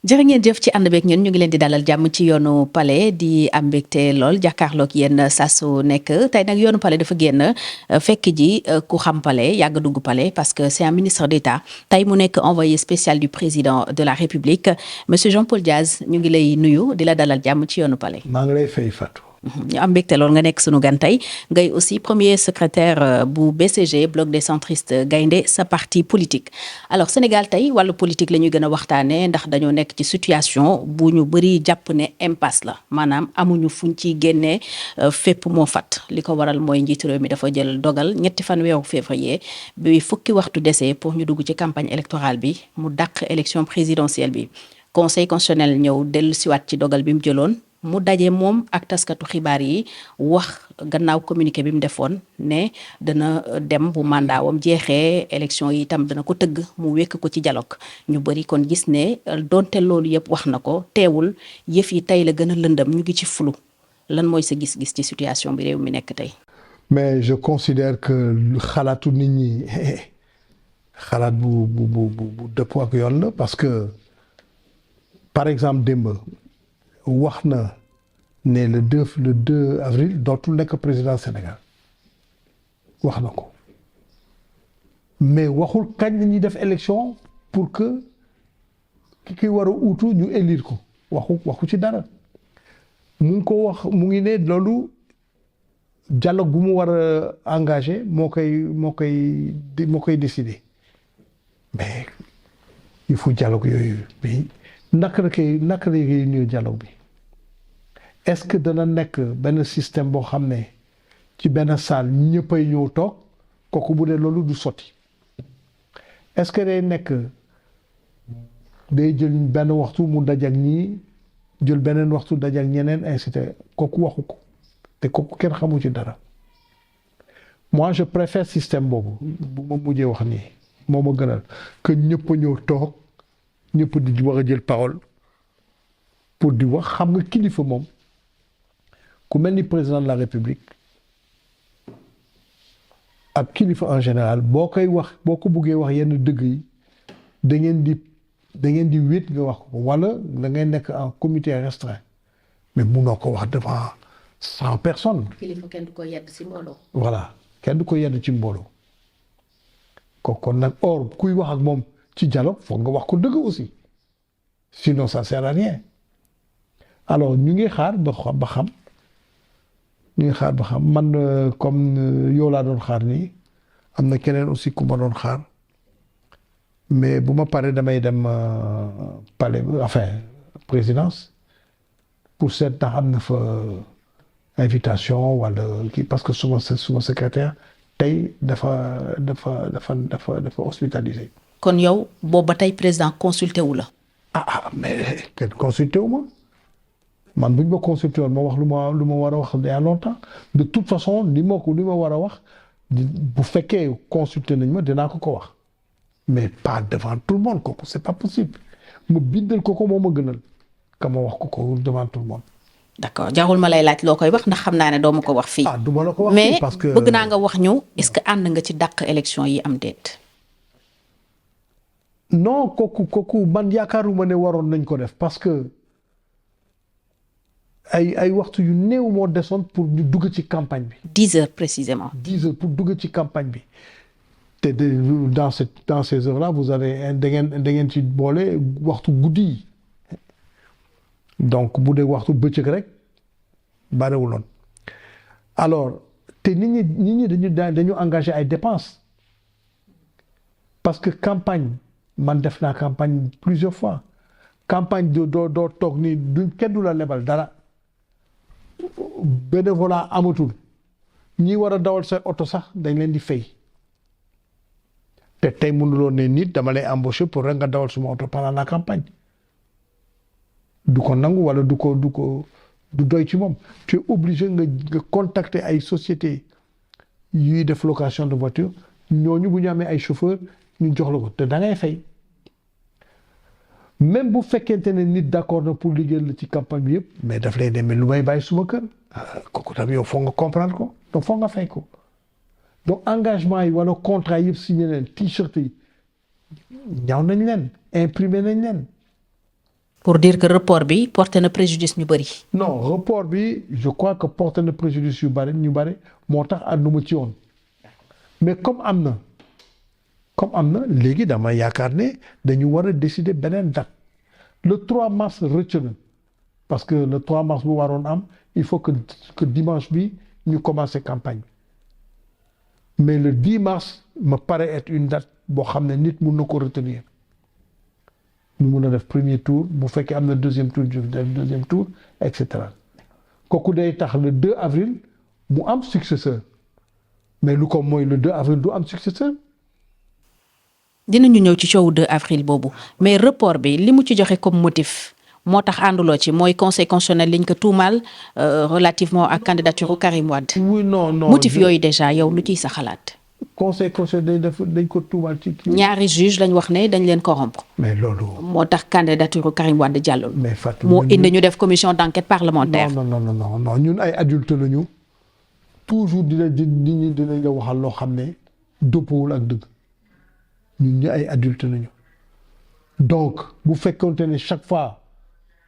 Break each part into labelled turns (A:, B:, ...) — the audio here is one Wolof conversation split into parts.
A: jërë ngeen jëf ci ànd beeg ñun ñu ngi leen di dalal jàmm ci yoonu Palais di am mbégte lool jàkkaarloog yéen saa su nekk tey nag yoonu Palais dafa génn fekk ji ku xam Palais yàgg dugg Palais parce que c'est un ministre d'État tey mu nekk envoyé spécial du président de la République monsieur Jean-Paul Diaz ñu ngi lay nuyu di la dalal jàmm ci yoonu Palais.
B: maa ngi lay fay Fatou.
A: ñu am mbégte lool nga nekk sunu gan tey ngay aussi premier secrétaire bu BCG bloc des centristes gaynde sa parti politique alors Sénégal tey wàllu politique la ñuy gën a waxtaanee ndax dañoo nekk ci situation bu ñu bëri jàpp ne impasse la maanaam amuñu fuñ ci génnee fépp moo fat li ko waral mooy njiitu réew mi dafa jël dogal ñetti fan weeru février bi fukki waxtu desee pour ñu dugg ci campagne électorale bi mu dàq élection présidentielle bi conseil constitutionnel ñëw dellu siwaat ci dogal bi mu jëloon mu daje moom ak taskatu xibaar yi wax gannaaw communiqué bi mu defoon ne dana dem bu mandaawam jeexee élection yi itam dana ko tëgg mu wekk ko ci dialogue ñu bëri kon gis ne donte loolu yëpp wax na ko teewul yëf yi tey la gën a lëndëm ñu ngi ci flou lan mooy sa gis-gis ci situation bi réew mi nekk tey.
B: mais je considère que xalaatu nit ñi xalaat bu dëppoo ak yoon la parce que par exemple démb. wax na ne le 2 avril dootul nekk président Sénégal wax na ko mais waxul kañ la ñuy def élection pour que ki war a uutu ñu élire ko waxu ci dara mu ngi ko wax mu ngi ne loolu dialogue bu mu war a engagé moo koy décider mais il faut dialogue yooyu mais naka la ñuy dialogue bi est-ce que dana nekk benn système boo xam ne ci benn salle ñëppay ñëw toog kooku bu dee loolu du sotti est-ce que day nekk day jël benn waxtu mu daj ak ñii jël beneen waxtu daj ak ñeneen incité kooku waxu ko te kooku kenn xamu ci dara moi je préfère système boobu bu ma mujjee wax nii moo ma gënal que ñëpp a ñëw toog ñëpp di war a jël parole pour di wax xam nga kilifa moom ku mel ni président de la république ak kilifa en général boo koy wax boo ko buggee wax yenn dëgg yi da ngeen di wéet nga wax ko wala da ngay nekk en comité restreint mais munoo ko wax devant 100 personnes.
A: kilifa kenn du ko yedd ci mbooloo.
B: voilà kenn du ko yedd ci mbooloo kon nag or kuy wax ak moom. ci dialogue foog nga wax ko dëgg aussi sinon ça sert à rien alors ñu ngi xaar ba xam man comme yow laa doon xaar nii am na keneen aussi ku ma doon xaar mais bu ma paree damay dem palais enfin présidence pour seet ndax am na fa invitation wala kii parce que suma secrétaire tey dafa hospitalisé.
A: kon yow boobu ba tey président consulté wu la.
B: mais kenn consulté wu ma man bu ñu ma consulté woon ma wax lu ma war a wax il y a longtemps de toute façon li ma war a wax bu fekkee consulté nañ ma dinaa ko wax mais pas devant tout le monde kooku c'est pas possible ma bindal ko moo ma gënal ka ma wax ko devant tout le monde.
A: d'accord jarul ma lay laaj loo koy wax ndax xam naa ne doo ma ko wax fii.
B: du ma la ko wax fii parce que
A: mais bëgg naa nga wax ñu est-ce que ànd nga ci dàq élection yi am déet.
B: non kooku man yaakaaruma ne waroon nañ ko def parce que ay waxtu yu néew moo desoon pour ñu dugg ci campagne bi.
A: 10 heures précisément.
B: 10 heures pour dugg ci campagne bi te dans ces heures là vous avez da ngeen ci boole waxtu guddi yi donc bu dee waxtu bëccëg rek barewuloon alors te nit ñi dañu engagé ay dépenses parce que campagne. man def naa campagne plusieurs fois campagne doo toog ni kenn du la lebal dara bénévolat amatul ñi war a dawal sa oto sax dañ leen di fay te tey mënuloo ne nit dama lay embaucher pour rek nga dawal suma oto pendant la campagne du ko nangu wala du doy ci moom tu es obligé nga contacter ay sociétés yuy def location de voiture ñooñu bu ñu amee ay chauffeur ñu jox la ko te da ngay fay même bu fekkente ne nit d'accord na pour liggéeyal la ci campagne bi yëpp mais daf lay demee lu may bàyyi suma kër kooku tam yow foog nga comprendre ko donc foog nga fay ko donc engagement yi wala contrat yëpp signé leen t-shirt yi ñaaw nañ leen imprimer nañ leen
A: pour dire que report bi porté na préjudice ñu bëri.
B: non report bi je crois que porté na préjudice yu bëri ñu bëri moo tax ànduma ci woon mais comme am na léegi dama yaakaar ne dañu war a décider beneen date le 3 mars rëcc na parce que le 3 mars bu waroon am il faut que dimanche bi ñu commencer campagne mais le 10 mars me paraît être une date boo xam ne nit mun na ko retenir ñu mun a def premier tour bu fekkee am na deuxième tour ñu def deuxième tour et cetera kooku day tax le 2 avril mu am successeur mais lu ko mooy le 2 avril du am successeur.
A: dinañu ñëw ci coowu 2 avril boobu mais report bi li mu ci joxe comme motif moo tax ànduloo ci mooy conseil constitutionnel liñ ko tuumaal relativement ak candidature Karim Wade.
B: oui non
A: motif yooyu déjà yow lu ciy sa xalaat.
B: conseil constitutionnel dañ ko tuumaal ci kii.
A: ñaari juge lañ wax ne dañ leen corrompre.
B: mais loolu.
A: moo tax candidature Karim Wade jàllul.
B: mais Fatou
A: moo indi ñu def commission d'enquête parlementaire.
B: non ñun ay adulte lañu toujours dinañ la waxal loo xam ne dëppoowul ak dëgg ñun ñu ay adulte lañu donc bu fekkonte ne chaque fois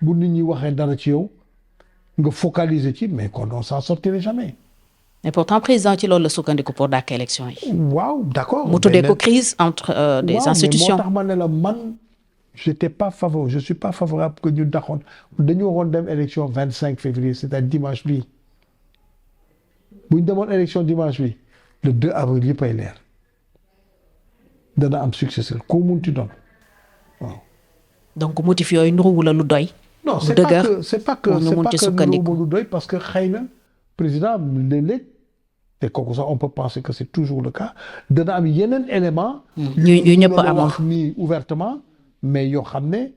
B: bu nit ñi waxee dara ci yow nga focaliser ci mais kon on s'en sortirait jamais.
A: mais pourtant président ci loolu la sukkandiku pour dàkk élection yi.
B: waaw d'accord.
A: mu tuddee ko crise entre des institutions.
B: moo tax ma ne la man je suis pas favorable que ñu daxoon dañu waroon dem élection 25 février c'est-à-dire dimanche bii bu ñu demoon élection dimanche bi le 2 avril yëpp ay leer dana am successeur ko munti doon waaw.
A: donc motif yooyu nuruwu la lu doy.
B: non c'est pas que lu doy parce que xëy na président léeg-léeg te kooku sax on peut penser que c'est toujours le cas dana am yeneen élément
A: yu ñëpp amoon
B: wax nii ouvertement mais yoo xam ne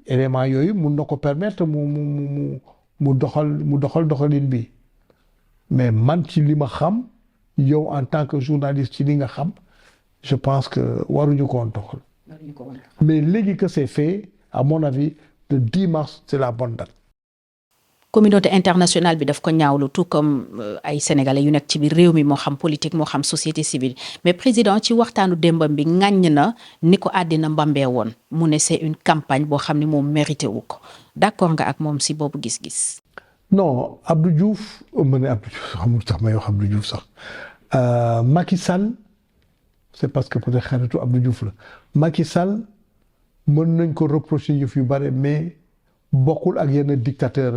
B: élément yooyu mun na ko permettre mu doxalin bi mais man ci li ma xam yow en tant que journaliste ci li nga xam je pense que waruñu ko woon doxal mais léegi que c'est fait à mon avis le 10 mars c'est la bonne date.
A: communauté internationale bi daf ko ñaawlu tout comme ay sénégalais yu nekk ci biir réew mi moo xam politique moo xam société civile mais président ci waxtaanu démbam bi ŋàññ na ni ko àddina mbambee woon mu ne c'est une campagne boo xam ne moom mérité wu ko d'accord nga ak moom si boobu gis-gis.
B: non Abdou Diouf ma ne Abdou Diouf xamul sax may wax Abdou Diouf sax Macky Sall c'est parce que peut-être xaritu Abdou Diouf la Macky Sall mën nañ ko reprocher yëf yu bare mais bokkul ak yenn dictateur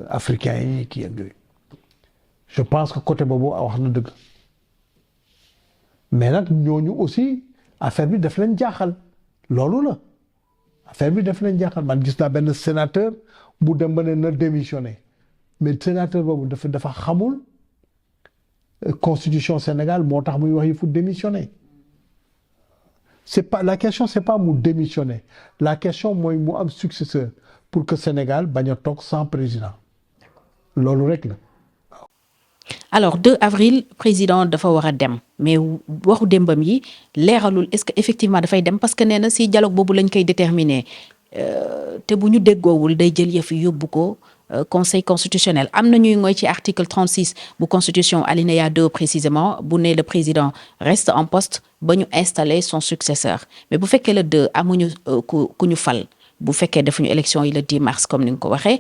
B: africains yi kii ak yooyu je pense que côté boobu wax na dëgg mais nag ñooñu aussi affaire bi daf leen jaaxal loolu la affaire bi daf leen jaaxal man gis naa benn sénateur bu dem ba ne na démissionner mais sénateur boobu dafa xamul constitution Sénégal moo tax muy wax il faut démissionner c'est pas la question, c'est pas mu démissionner la question mooy mu am successeur pour que Sénégal bañ a toog sans président loolu rek la.
A: alors 2 avril président dafa war a dem mais waxu démbam yi leeralul est-ce que effectivement dafay dem parce que nee na si dialogue boobu lañ koy déterminer te bu ñu déggoowul day jël yëf yi yóbbu ko conseil constitutionnel am na ñuy ngoy ci article 36 bu constitution alinéa 2 précisément bu ne le président reste en poste ba ñu installer son successeur mais bu fekkee le 2 amuñu ku ñu fal bu fekkee defuñu élection yi le 10 mars comme ni nga ko waxee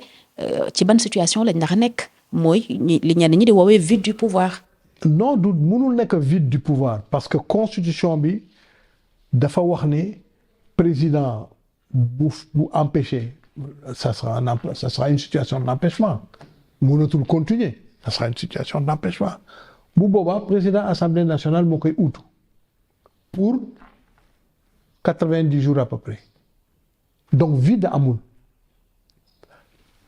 A: ci ban situation lañ ndax nekk mooy li ñenn ñi di woowee vide du pouvoir.
B: non du mënul nekk vide du pouvoir parce que constitution bi dafa wax ne président bu empêché ça sera une situation d'empêchement mënatul continuer ça sera une situation d'empêchement bu boobaa président assemblée nationale moo koy utu pour 90 jours à peu près donc vide amul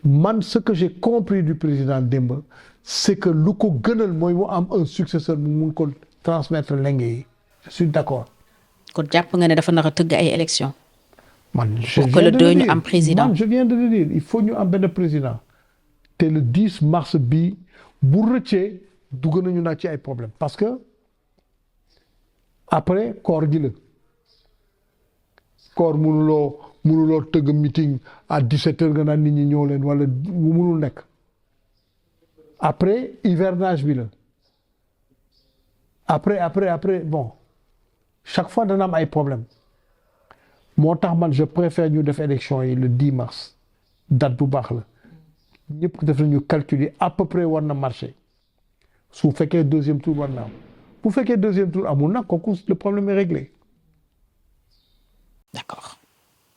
B: man ce que j'ai compris du président Demba c'est que lu ko gënal mooy mu am un successeur mu mun ko transmettre lenge yi je suis d'accord.
A: kon jàpp nga ne dafa nar a tëgg ay élections.
B: pour
A: que le 2 ñu am président
B: man je viens de le dire il faut ñu am benn président te le 10 mars bi bu rëccee dugg nañu nag ci ay problème parce que après koor gi la koor mënuloo tëgg meeting à 17h nga naan nit ñi ñëw leen wala mënul nekk après hivernage bi la après bon chaque fois dana am ay problème moo tax man je préfère ñu def élection yi le 10 mars date bu baax la ñëpp def nañu calculer à peu près war na marché su fekkee deuxième tour war na am bu fekkee deuxième tour amul nag kooku le problème est réglé.
A: D'accord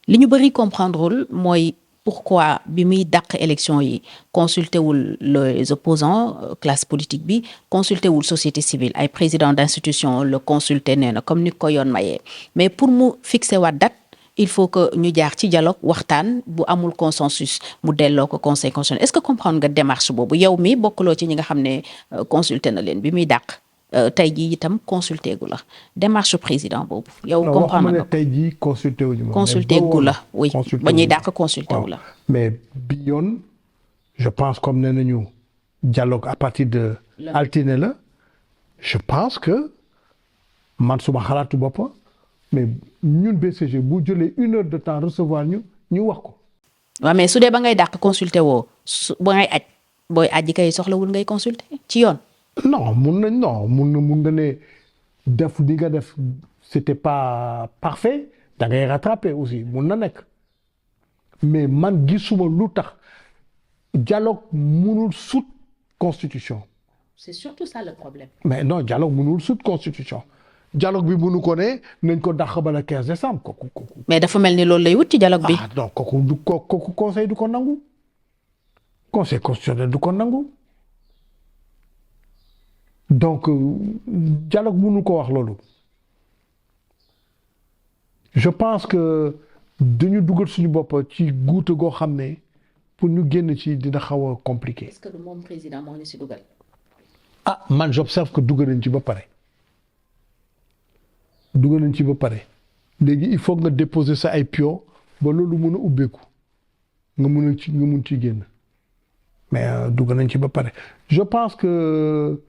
A: li ñu bëri comprendrewul mooy pourquoi bi muy dàq élection yi consulté wul les opposants classe politique bi consulté wul société civile ay président d'institution le consulté nee na comme ni ko yoon mayee mais pour mu fixer waat date il faut que ñu jaar ci dialogue waxtaan bu amul consensus mu delloo ko conseil constitutionnel est-ce que comprendre nga démarche boobu yow mi bokkuloo ci ñi nga xam ne consulté na leen bi muy dàq tey jii itam consulté gu la démarche président boobu. yow comprendre nga
B: tey jii consulté wu ñu ma.
A: consulté gu la oui ba ñuy dàq consulté wu la.
B: mais bi yoon je pense comme nee nañu dialogue à partir de. altine la je pense que man suma xalaatu bopp mais ñun BCG bu jëlee 1 heure de temps recevoir ñu wax ko.
A: waaw mais su dee ba ngay dàq consulté woo ba ngay aj booy aji kay soxlawul ngay consulté ci yoon.
B: non mun nga ne def li nga def c'était pas parfait da ngay rattraper aussi mun na nekk mais man gisuma lu tax dialogue munul sut constitution.
A: c'est surtout ça le problème.
B: mais non dialogue munul sut constitution dialogue bi munu ko ne nañ ko dàq ba le 15 décembre kooku.
A: mais dafa mel ni loolu lay wut ci dialogue bi.
B: non kooku conseil du ko nangu conseil constitutionnel du ko nangu. donc dialogue mënu ko wax loolu je pense que dañu dugal suñu bopp ci guute goo xam ne pour ñu génn ci dina xaw a compliqué.
A: est-ce que du moom président moo ñu si dugal.
B: man j'observe que dugal nañ ci ba pare léegi il faut nga déposer sa ay pion ba loolu mën a ubbeeku nga mun ci génn mais dugal nañ ci ba pare je pense que.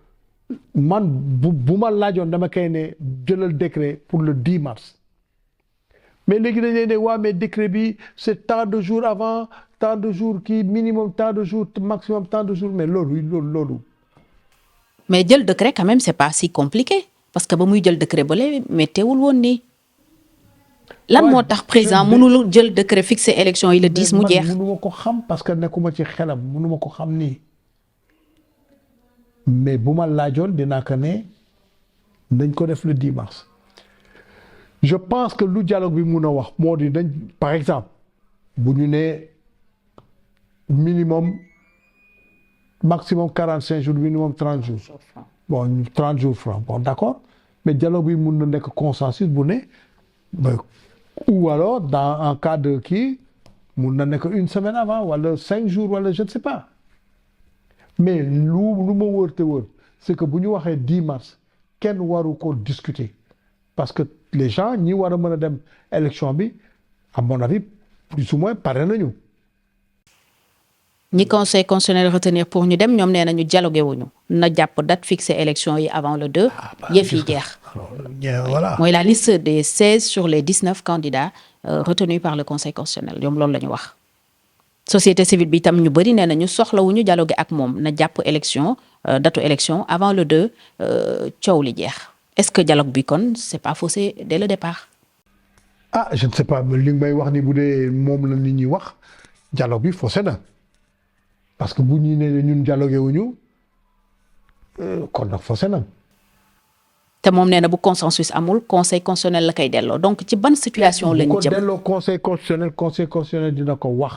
B: man bu ma laajoon dama koy ne jëlal décret pour le 10 mars mais léegi dañ leen ne waa mais décret bi c'est tant de jours avant tant de jours kii minimum tant de jours maximum tant de jours mais loolu.
A: mais jël décret quand même c'est pas si compliqué parce que ba muy jël décret ba léegi mais teewul woon nii. lan moo tax président mënul jël décret fixé élection yi le 10 mu jeex.
B: mënuma ko xam parce que nekkuma ci xelam mënuma ko xam nii. mais bu ma laajoon dinaa ko ne dañ ko def le 10 mars je pense que lu dialogue bi mun a wax moo di dañ par exemple bu ñu nee minimum maximum 45 jours minimum 30 jours bon 30 jours francs bon d'accord mais dialogue bi mun na nekk consensus bu ne ou alors en cas de kii mun na nekk 1 semaine avant wala 5 jours wala je ne sais pas. mais lu ma wër te wër c'est que bu ñu waxee 10 mars kenn waru ko discuter parce que les gens ñi war a mën a dem élection bi à mon avis plus ou moins pare nañu.
A: ñi conseil constitutionnel retenir pour ñu dem ñoom nee nañu dialogué wuñu na jàpp date fixée élection yi avant le 2 yëf yi jeex.
B: voilà
A: mooy la liste des 16 sur les 19 candidats retenus par le conseil constitutionnel ñoom loolu la ñu wax. société civile bi itam ñu bëri nee nañu soxlawuñu dialogue ak moom na jàpp élection datu élection avant le 2 coow li jeex est-ce que dialogue bi kon c'est pas faussé dès le départ.
B: je ne sais pas li may wax ni bu dee moom la nit ñi wax dialogue bi faussé na parce que bu ñu nee ñun dialogué wuñu kon nag faussé na.
A: te moom nee na bu consensus amul conseil constitutionnel la koy delloo donc ci ban situation lañu jëm.
B: bu ko delloo conseil constitutionnel dina ko wax.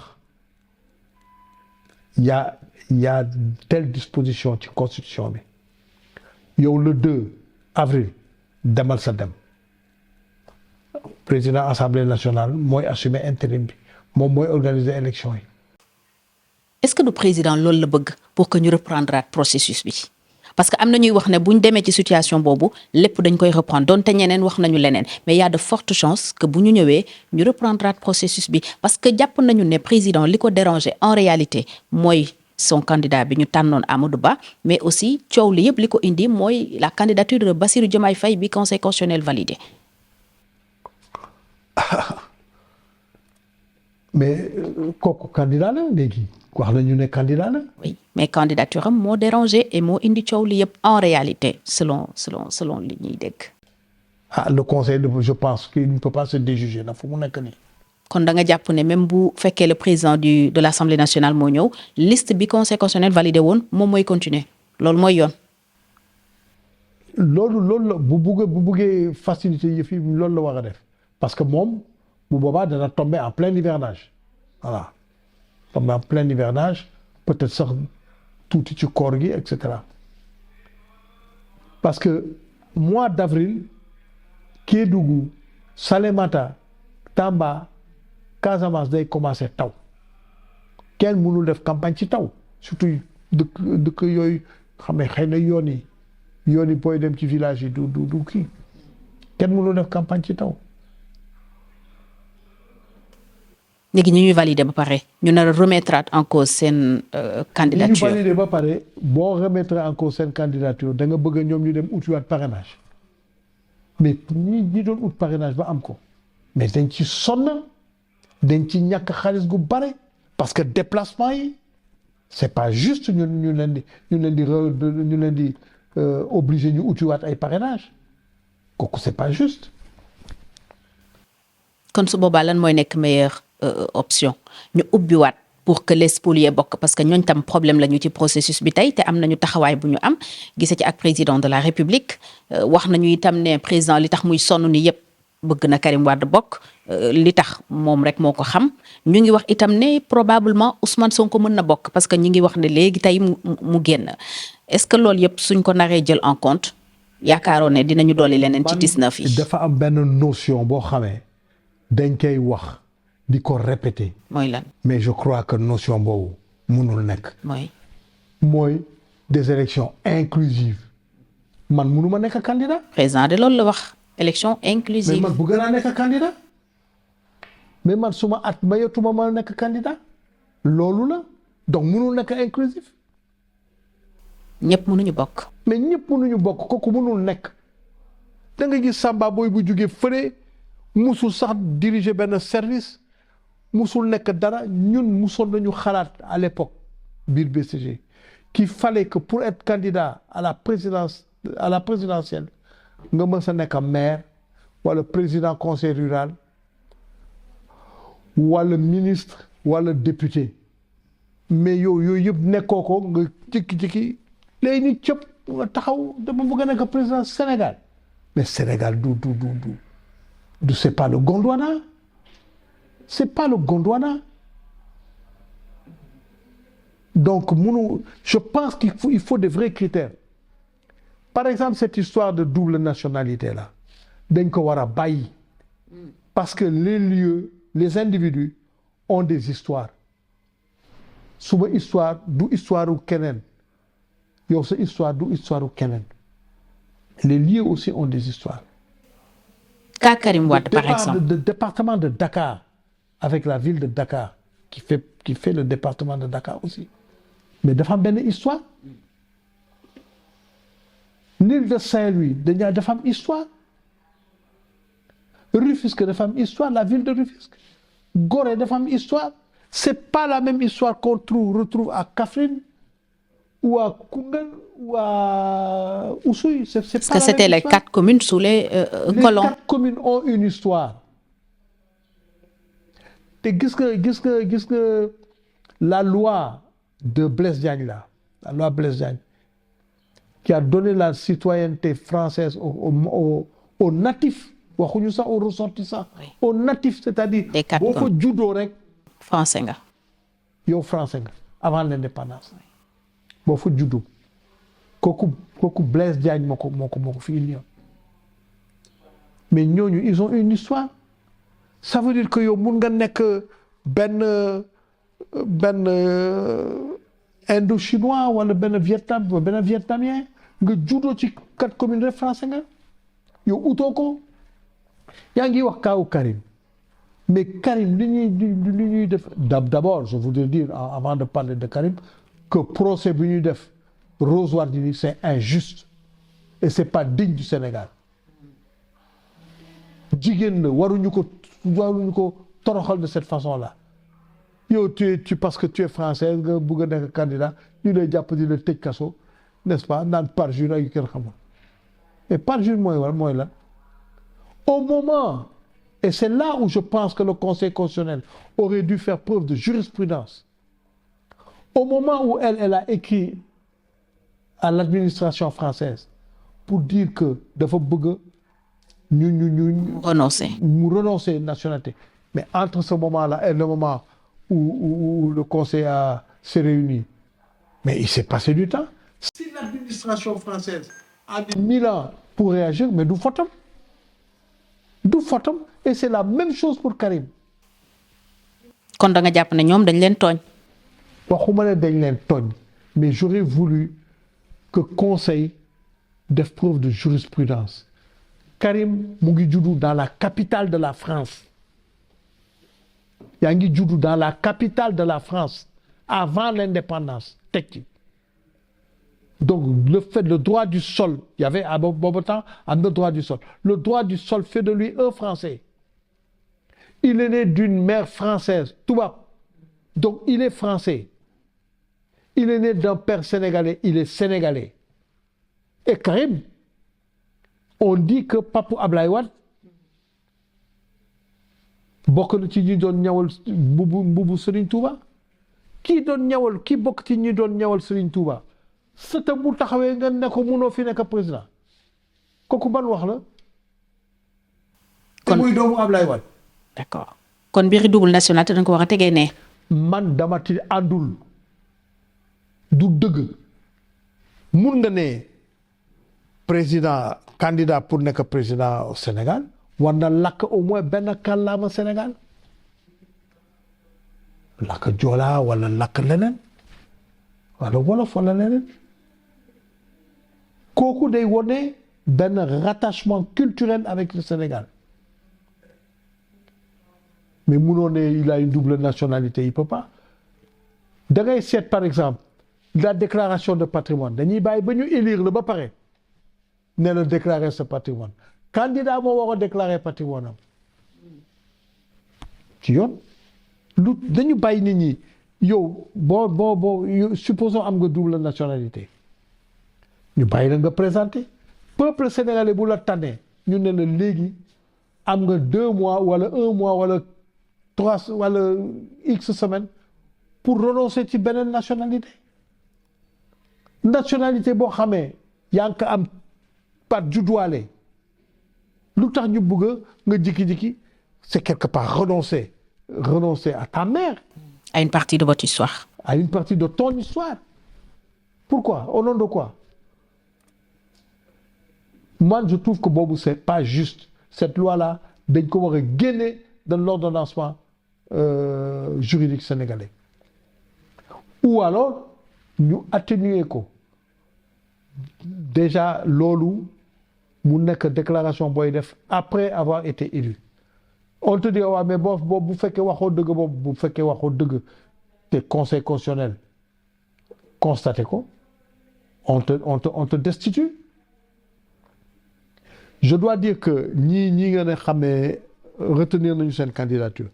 B: il y a telle disposition ci constitution bi yow le 2 avril demal sa dem président assemblée nationale mooy assumer intérim bi moom mooy organiser élection yi.
A: est-ce que du président loolu la bëgg pour que ñu reprendre processus bi parce que am na ñuy wax ne bu ñu demee ci situation boobu lépp dañ koy reprendre donte ñeneen wax nañu leneen mais il y a de fortes chances que bu ñu ñëwee ñu reprendre processus bi parce que jàpp nañu ne président li ko déranger en réalité mooy son candidat bi ñu tànnoon Amadou Ba mais aussi coow li yëpp li ko indi mooy la candidature de Bassirou Diomaye Faye bi conseil constitutionnel validé.
B: mais kooku candidat la léegi wax nañu ne candidat la.
A: oui mais candidature am moo dérangé et moo indi coow li yëpp en réalité selon li ñuy dégg.
B: ah le conseil je pense qu'il ne peut pas se déjuger na fu mu nekk nii.
A: kon da nga jàpp ne même bu fekkee le président de l'Assemblée nationale moo ñëw liste bi conseil constitutionnel validé woon moom mooy continuer loolu mooy yoon.
B: loolu la bu buggee facilité yëf yi loolu la war a def parce que moom bu boobaa dana tomber en plein hivernage voilà tomber en plein hivernage peut-être sax tuuti ci koor gi et cetera parce que mois d'avril Kédougou Salémata Tamba Casamance day commencer taw kenn mënul def campagne ci taw surtout dëkk yooyu xam ne xëy na yoon yi booy dem ci village yi du kii kenn mënul def campagne ci taw.
A: léegi ñu ñuy valider ba pare ñu nar a remettre en cause seen candidature.
B: ñu valider ba pare boo remettre en cause seen candidature da nga bëgg ñoom ñu dem utiwaat parrainage mais ñi doon ut parrainage ba am ko mais dañ ci sonn dañ ci ñàkk xaalis gu bare parce que déplacement yi c'est pas juste ñu leen di obligé ñu utiwaat ay parrainage kooku c'est pas juste.
A: kon su boobaa lan mooy nekk meilleure option ñu ubbiwaat pour que les spoliés bokk parce que ñooñ tam problème la ñu ci processus bi tey te am nañu taxawaay bu ñu am gise ci ak président de la république wax nañu itam ne président li tax muy sonn ni yëpp bëgg na Karim Wade bokk li tax moom rek moo ko xam ñu ngi wax itam ne probablement Ousmane Sonko mën na bokk parce que ñu ngi wax ne léegi tey mu génn est-ce que loolu yëpp suñ ko naree jël en compte yaakaaroon ne dinañu dolli leneen ci 19 yi.
B: dafa am benn notion boo xamee dañ koy wax di ko répéter.
A: mooy lan.
B: mais je crois que notion boobu mënul nekk. mooy des élections inclusives man mënuma nekk candidat.
A: président de loolu la wax élection inclusive.
B: mais man bëgg naa nekk candidat mais man suma at mayatuma ma nekk candidat loolu la donc mënul nekk inclusif.
A: ñëpp mënuñu bokk.
B: mais ñëpp mënuñu bokk kooku mënul nekk da nga gis Samba booy bu jógee fële musul sax diriger benn service musul nekk dara ñun musoon nañu xalaat à l'époque biir BCG qu'il fallait que pour être candidat à la présidentielle nga mës a nekk maire wala président conseil rural wala ministre wala député mais yooyu yëpp nekkoo ko nga jékki-jékki léegi ni cëpp nga taxaw dama bëgg a nekk président Sénégal mais Sénégal du c'est pas le Gondwana c'est pas le Gondwana donc je pense qu'il faut des vrais critères par exemple cette histoire de double nationalité là dañ ko war a bàyyi parce que les lieux les individus ont des histoires suma histoire du histoire u keneen yow sa histoire du histoire u keneen les lieux aussi ont des histoires.
A: Cas Karim Wade par exemple.
B: Le département de Dakar avec la ville de Dakar qui fait le département de Dakar aussi mais dafa am benn histoire. L'île de Saint-Louis dafa am histoire. Rufisque dafa am histoire la ville de Rufisque. Gorée dafa am histoire. C'est pas la même histoire qu'on retrouve à Kaffrine ou à Koungheul ou à Oussouye.
A: Parce que c'était les 4 communes sous les colons.
B: Les 4 communes ont une histoire. te gis nga la loi de Blaise Diagne là, la loi Blaise Diagne qui a donné la citoyenneté française aux natifs waxuñu sax aux ressortissants aux natifs c'est-à-dire boo fa juddoo rek
A: français nga
B: yow français nga avant l'indépendance boo fa juddoo kooku Blaise Diagne moo ko fi indi mais ñooñu ils ont une histoire ça veut dire que yow mun nga nekk benn indo-chinois wala benn vietnamien nga juddoo ci 4 communes rek français nga yow utoo ko yaa ngi wax kaawu Karim mais Karim li ñuy def d'abord je voudrais dire avant de parler de Karim que procès bi ñuy def Rose Wardini c'est injuste et c'est pas digne du Sénégal jigéen la waruñu ko toroxal de cette façon-là yow tu parce que tu es française nga bëgg a nekk candidat ñu lay jàpp di la tëj kaso n'est-ce pas naan parjure ak yu kenn xamul mais parjure mooy lan Au moment, et c'est là où je pense que le Conseil constitutionnel aurait dû faire preuve de jurisprudence, au moment où elle a écrit à l'administration française pour dire que dafa bëgg ñu renoncer nationalité. Mais entre ce moment-là et le moment où le Conseil s'est réuni, mais il s'est passé du temps. Si l'administration française a mis 1000 ans pour réagir, mais du fatam. Et c'est la même chose pour Karim.
A: kon da nga jàpp ne ñoom dañ leen tooñ.
B: waxuma ne dañ leen tooñ, mais j'aurais voulu que Conseil def preuve de jurisprudence. Karim mu ngi juddu dans la capitale de la France. yaa ngi juddu dans la capitale de la France avant l'indépendance teg ci. Donc le droit du sol, il y avait à boobu temps am na droit du sol. Le droit du sol fait de lui un Français. Il est né d'une mère française, tubaab. Donc il est français. Il est né d'un père sénégalais, il est sénégalais. Et Karim, on dit que Papou Ablaye Wade bokk na ci ñi doon ñawal mbubu Serigne Touba. Kii bokk ci ñi doon ñawal Serigne Touba. sëtam bu taxawee nga ne ko munoo fi nekk président kooku ban wax la. kon muy doomu Ablaye Wade.
A: d'accord kon mbiri double nationalité da nga ko war a tegee ne.
B: man dama ti àndul du dëgg mun nga ne président candidat pour nekk président au Sénégal war na lakk au moins benn kàllaama Sénégal lakk Joola wala lakk leneen wala wolof wala leneen. kooku day wone benn rattachement culturel avec le Sénégal. Mais munoo ne il a une double nationalité il peut pas. da ngay seet par exemple la déclaration de patrimoine dañuy bàyyi ba ñu élire la ba pare ne la déclarer ce patrimoine candidat moo war a déclarer patrimoine am ci yoon lu dañu bàyyi nit ñi yow boo supposons am nga double nationalité. ñu bàyyi la nga présenté peuple sénégalais bu la tànnee ñu ne la léegi am nga 2 mois wala 1 mois wala 3 wala x semaines pour renoncer ci beneen nationalité boo xamee yaa ngi ko am par judduwaale lu tax ñu bëgg nga jikki-jikki c'est quelque part renoncer à ta mère.
A: À une partie de votre histoire.
B: À une partie de ton histoire. Pourquoi? Au nom de quoi? Moi, je trouve que boobu c'est pas juste. Cette loi-là dañ ko war a génne de l'ordonnancement juridique sénégalais. Ou alors ñu atténuer ko déjà loolu mu nekk déclaration booy def après avoir été élu. On te dit waaw mais boobu bu fekkee waxoo dëgg boobu bu fekkee waxoo dëgg te conseil constitutionnel constaté ko on te destitue. Je dois dire que ñi nga ne xamee retenir nañu seen candidature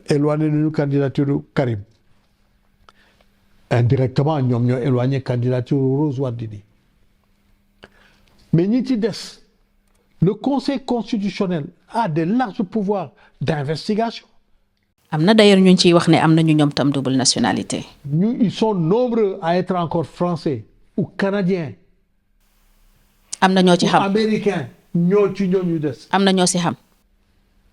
B: éloigné nañu candidature Karim indirectement ñoom ñoo éloigné candidature Rose Wardini mais ñi ci des le Conseil constitutionnel a de larges pouvoirs d'investigation.
A: am na d'ailleurs ñu ciy wax ne am nañu ñoom tam double nationalité.
B: Ils sont nombreux à être encore français ou canadiens.
A: am na ñoo ci xam
B: américain ñoo ñu des.
A: am na ñoo si xam.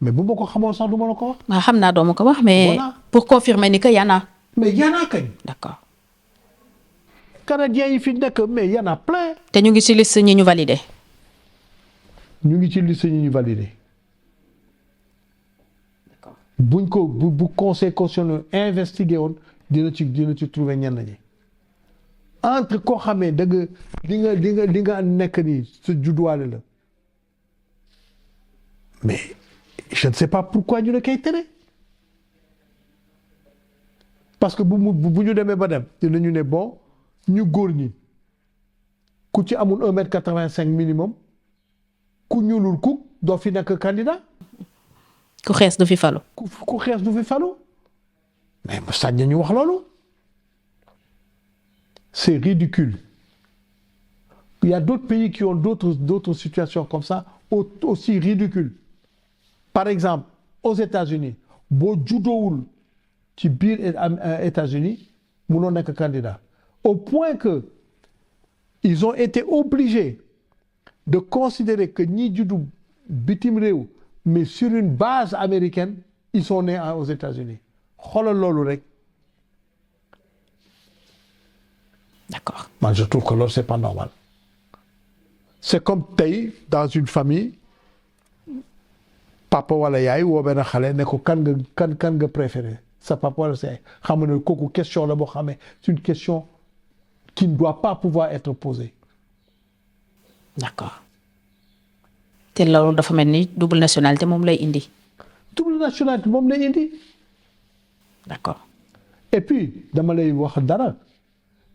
B: mais bu ma ko xamoon sax du ma la ko wax.
A: waaw xam naa doo ma ko wax mais.
B: Voilà.
A: Pour confirmer ni que y en a.
B: mais y en a kañ.
A: D'accord.
B: Canadiens yi fi nekk mais y en a plein.
A: te ñu ngi ci liste ñi ñu validé.
B: ñu ngi ci liste ñi ñu validé.
A: D'accord.
B: buñ ko bu conseil constitutionnel investigué woon dina ci trouver ñenn ñi. entre koo xamee da nga li nga nekk nii sa judduwaale la mais je ne sais pas pourquoi ñu ne koy tere parce que bu ñu demee ba dem dinañu ne bon ñu góor ñi ku ci amul 1m85 minimum ku ñuulul ku doo fi nekk candidat.
A: ku xees du fi falu.
B: ku xees du fi falu mais sañ nañu wax loolu. C'est ridicule. Il y a d'autres pays qui ont d'autres situations comme ça aussi ridicule. Par exemple, aux États-Unis boo juddoowul ci biir États-Unis mënoo nekk candidat au point que ils ont été obligés de considérer que ñi juddu bitim réew mais sur une base américaine ils sont nés aux États-Unis xoolal loolu rek.
A: D'accord.
B: Moi je trouve que loolu c'est pas normal. C'est comme tey dans une famille papa wala yaay woo benn xale ne ko kan nga préféré sa papa wala sa yaay xam ne kooku question la boo xamee c'est une question qui ne doit pas pouvoir être posée.
A: D'accord te loolu dafa mel ni double nationalité moom lay indi.
B: double nationalité moom lay indi.
A: D'accord.
B: Et puis dama lay wax dara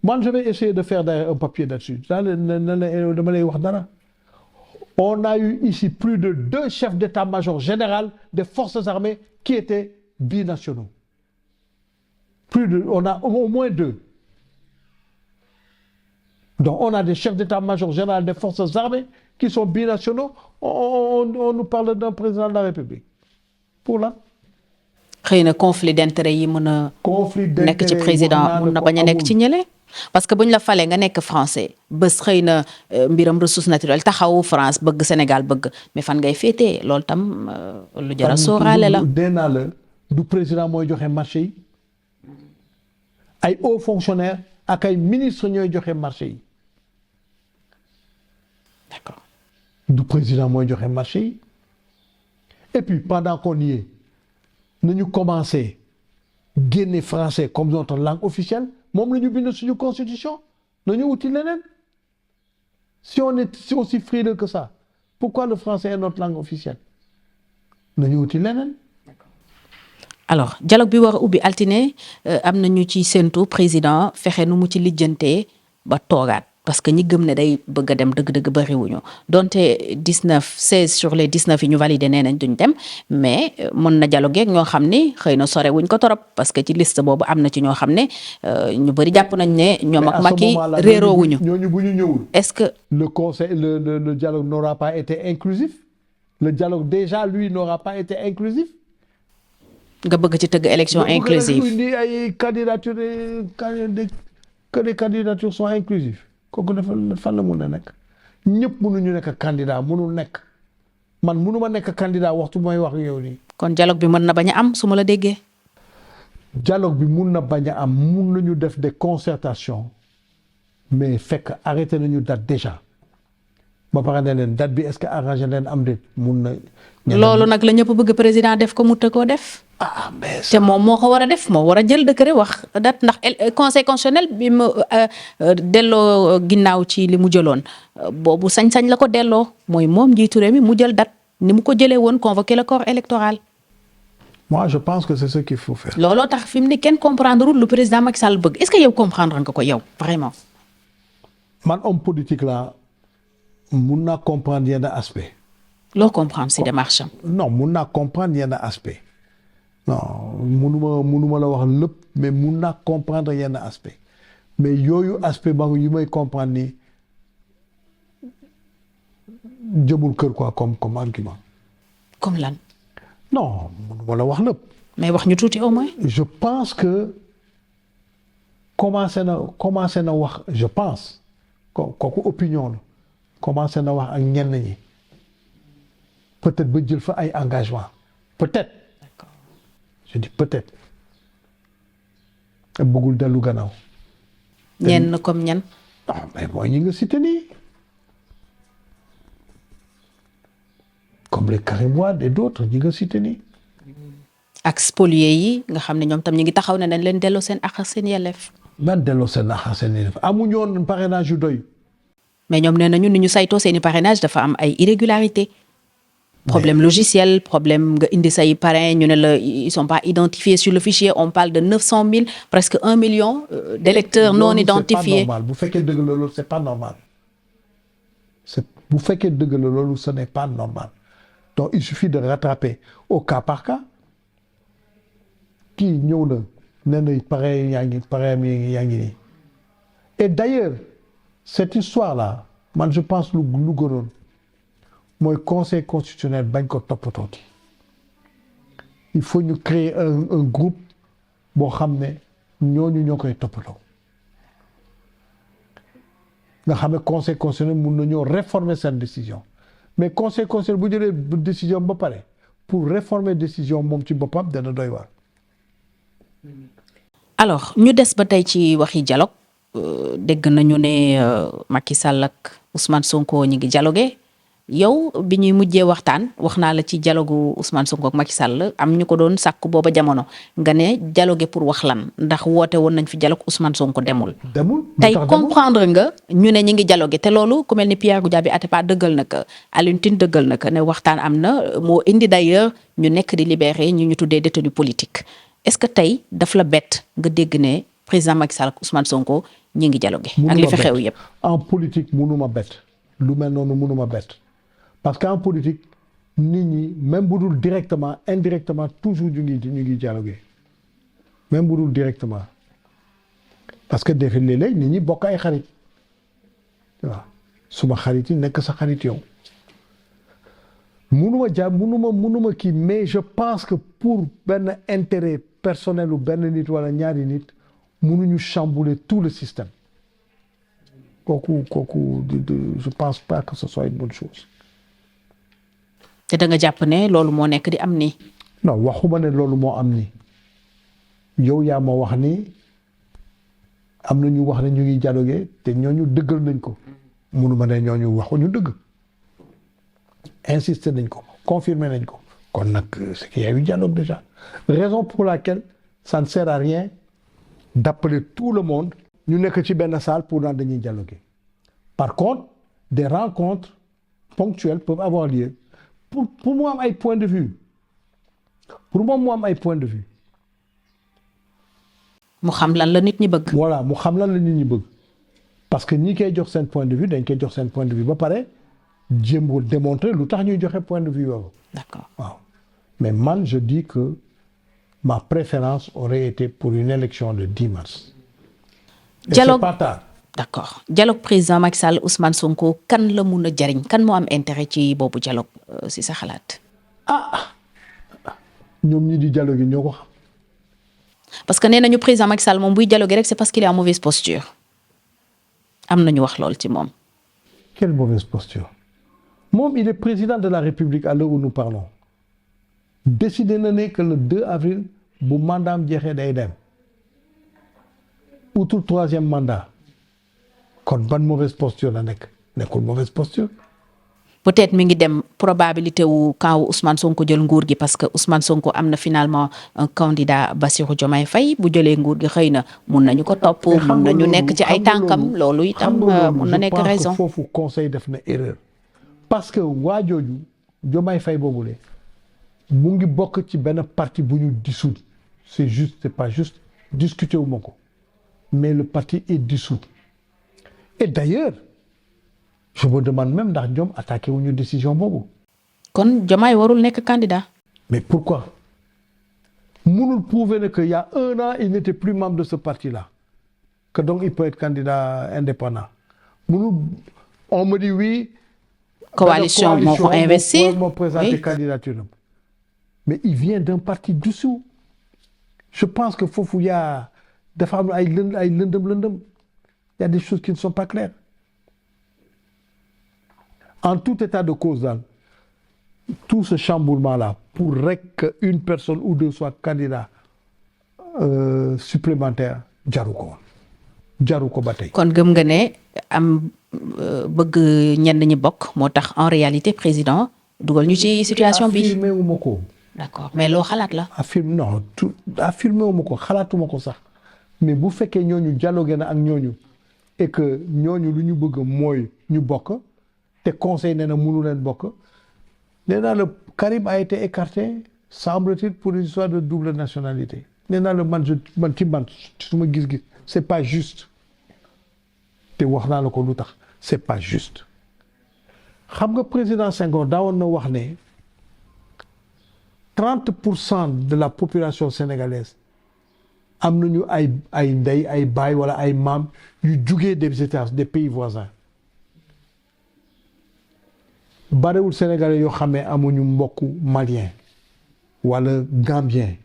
B: man je vais essayer de faire un papier là-dessus dama lay wax dara. On a eu ici plus de 2 chefs d'état-major général des forces armées qui étaient binationaux. On a au moins 2. Donc on a des chefs d'état-major général des forces armées qui sont binationaux. On nous parle d'un président de la République. Pour là.
A: xëy na conflit d'intérêt yi mën a. nekk ci président mën na bañ a nekk ci ñële. parce que bu ñu la falee nga nekk français bés xëy na mbiram ressource naturelle taxaw France bëgg Sénégal bëgg mais fan ngay féetee loolu tam lu jar a sóoraale la.
B: dee naa la du président mooy joxe marché yi ay hauts fonctionnaires ak ay ministres ñooy joxe marché yi.
A: D'accord.
B: du président mooy joxe marché yi et puis pendant qu'on y est nañu commencé génne français comme notre langue officielle. moom la ñu bind suñu constitution nañu wuti leneen si on est aussi frileux que ça pourquoi le français est notre langue officielle nañu wuti leneen.
A: alors dialogue bi war a ubbi altine am na ñu ci séntu président fexe nu mu ci lijjantee ba toogaat parce que ñi gëm ne day bëgg a dem dëgg-dëgg bariwuñu donte 16 sur les 19 yi ñu validé nee nañ duñ dem mais mën na dialogue ak ñoo xam ne xëy na sore wuñ ko torop parce que ci liste boobu am na ci ñoo xam ne ñu bëri jàpp nañ ne ñoom ak Macky réeroo wuñu.
B: ñooñu bu ñu ñëwul.
A: est-ce que
B: le dialogue n'aura pas été inclusif le dialogue déjà lui n'aura pas été inclusif.
A: nga bëgg ci tëgg élection inclusive.
B: indi ay candidatures que les candidatures sont inclusives. kooku dafa fan la mun a nekk ñëpp mënuñu nekk candidat mënul nekk man mënuma nekk candidat waxtu mooy wax yow nii.
A: kon dialogue bi mën na bañ a am su ma la déggee.
B: dialogue bi mun na bañ a am mun nañu def des concertations mais fekk arrêté nañu date déjà ba pare ne leen date bi est-ce que arrangé leen am déet mun na.
A: loolu nag la ñëpp bëgg président def ko mu të koo def.
B: mais
A: te moom moo ko war a def moo war a jël décret wax date ndax conseil constitutionnel bi mu delloo ginnaaw ci li mu jëloon boobu sañ-sañ la ko delloo mooy moom njiitu réew mi mu jël date ni mu ko jëlee woon convoquer le corps électoral.
B: moi je pense que c'est ce qu'il faut faire.
A: looloo tax fi mu ne kenn comprendre lu président Macky Sall bëgg est-ce que yow comprendre nga ko yow vraiment.
B: man homme politique la mun naa comprendre yenn aspect.
A: loo comprendre si démarche am.
B: non mun naa comprendre yenn aspect. non munuma la wax lépp mais mun naa comprendre yenn aspect mais yooyu aspect ba yu may comprendre ni jëmul kër quoi comme argument.
A: comme lan.
B: non munuma la wax lépp.
A: mais wax ñu tuuti au moins.
B: je pense que commencé na wax je pense kooku opinion la commencé na wax ak ñenn ñi peut-être ba jël fa ay engagement peut-être. je dis peut-être bëggul dellu gannaaw.
A: ñenn comme ñan.
B: ah mais mooy ñi nga cité nii comme les Karim Wade et d'autres ñi nga cité nii.
A: ak spoliés yi nga xam ne ñoom tam ñu ngi taxaw ne dañ leen delloo seen ak seen yelleef.
B: man delloo seen ak seen yelleef amuñu woon parrainage yu doy.
A: mais ñoom nee nañu ni ñu saytoo seen i parrainage dafa am ay irrégularités. problème logiciel problème nga indi say parrain ñu ne la ils sont pas identifiés sur le fichier on parle de 900 000 presque 1 million d'électeurs non identifiés.
B: c'est pas normal bu fekkee dëgg la loolu c'est pas normal bu fekkee dëgg la loolu ce n'est pas normal donc il suffit de rattraper au cas par cas kii ñëw na nee na parrain yaa ngi nii et d'ailleurs cette histoire là man je pense lu gënoon mooy conseil constitutionnel bañ ko toppatooti il faut ñu créer un groupe boo xam ne ñooñu ñoo koy toppatoo nga xam ne conseil constitutionnel mun na ñoo réformer seen décision mais conseil constitutionnel bu jëlee décision ba pare pour réformer décision moom ci boppam dana doy waar.
A: alors ñu des ba tey ci waxi dialogue dégg nañu ne Macky Sall ak Ousmane Sonko ñi ngi dialogué yow bi ñuy mujjee waxtaan wax naa la ci dialogue Ousmane Sonko ak Macky Sall am ñu ko doon sàkk booba jamono nga ne dialogué pour wax lan ndax woote woon nañ fi dialogue Ousmane Sonko demul. tey comprendre nga ñu ne ñi ngi dialogué te loolu ku mel ni Pierre Goudiaby Atepa dëggal na ko Alioune Tine dëggal na ko ne waxtaan am na moo indi d'ailleurs ñu nekk di libéré ñu tuddee détenu politique est-ce que tey daf la bett nga dégg ne président Macky Sall ak Ousmane Sonko ñi ngi dialogué. ak li fi xew yëpp.
B: en politique mënuma bett lu mel noonu mënuma bett. parce qu'en politique nit ñi même bu dul directement indirectement toujours ñu ngi dialoguer même bu dul directement parce que defe léeg-léeg nit ñi bokk ay xarit waaw suma xarit yi nekk sa xarit yow mënuma kii mais je pense que pour benn intérêt personnel ou benn nit wala ñaari nit mënuñu chambouler tout le système kooku je pense pas que ce soit une bonne chose.
A: te da nga jàpp ne loolu moo nekk di am nii.
B: non waxuma ne loolu moo am nii yow yaa ma wax ni am na ñu wax ne ñu ngi dialogué te ñooñu dëggal nañ ko mënuma ne ñooñu waxuñu dëgg insister nañ ko confirmer nañ ko kon nag c'est qu'il y a eu dialogue déjà raison pour laquelle ça ne sert à rien d'appeler tout le monde ñu nekk ci benn salle pour naan dañuy dialoguer par contre des rencontres ponctuelles peuvent avoir lieu. pour mu am ay point de vue pour moom mu am ay point de vue.
A: mu xam lan la nit ñi bëgg.
B: voilà mu xam lan la nit ñi bëgg parce que ñi koy jox seen point de vue dañ koy jox seen point de vue ba pare jéem a démontrer lu tax ñuy joxe point de vue yooyu.
A: d'accord
B: waaw mais man je dis que ma préférence aurait été pour une élection le 10 mars.
A: dialogue
B: et c'est pas tard.
A: d'accord dialogue président Macky Sall Ousmane Sonko kan la mun a jariñ kan moo am intérêt ci boobu dialogue si sa xalaat.
B: ñoom ñi di dialogue ñoo ko xam.
A: parce que nee nañu président Macky Sall moom buy dialogue rek c'est parce qu'il est en mauvaise posture am nañu wax lool ci moom.
B: quelle mauvaise posture moom il est président de la République à l'heure où nous parlons décidé na ne que le 2 avril bu mandaam jeexee day dem outre troisième mandat. kon ban mauvaise posture la nekkul mauvaise posture.
A: peut-être mi ngi dem probabilité wu camp Ousmane Sonko jël nguur gi parce que Ousmane Sonko am na finalement un candidat Bassirou Diomaye Faye bu jëlee nguur gi xëy na mun nañu ko topp. mun nañu nekk ci ay tànkam loolu itam mun na nekk raison.
B: je pense que foofu conseil def na erreur. parce que waa jooju Diomaye Faye boobule mu ngi bokk ci benn parti bu ñu dissoudre c'est pas juste discuter wu ma ko mais le parti est dissous. Et d'ailleurs je me demande même ndax ñoom attaqué wuñu décision boobu.
A: kon Diomaye warul nekk candidat.
B: mais pourquoi mënul prouver ne que il y a 1 an il n'était plus membre de ce parti-là que donc il peut être candidat indépendant mënul on me dit oui.
A: coalition moo ko investir
B: moo présenté candidature mais il vient d'un parti dissous je pense que foofu y a dafa am ay lëndëm. Il y a des choses qui ne sont pas claires. En tout état de cause daal tout ce chamboulement-là pour rek une personne ou deux soit candidat supplémentaire jaru ko ba tey.
A: kon gëm nga ne am bëgg ñenn ñi bokk moo tax en réalité président dugal ñu ci situation bi.
B: affirmé wu ma ko.
A: d'accord mais loo xalaat la.
B: affirmé wu ma ko xalaatuma ko sax mais bu fekkee ñooñu dialogué na ak ñooñu. et que ñooñu lu ñu bëgg mooy ñu bokk te conseil nee na mënu leen bokk nee naa la Karim a été écarté semble-t-il pour une histoire de double nationalité nee naa la man su ma gis-gis c'est pas juste te wax naa la ko lu tax c'est pas juste xam nga président Senghor daawoon na wax ne 30% de la population sénégalaise am nañu ay ndey ay baay wala ay maam yu jugee des pays voisins barewul Sénégalais yoo xam ne amuñu mbokku malien wala gambien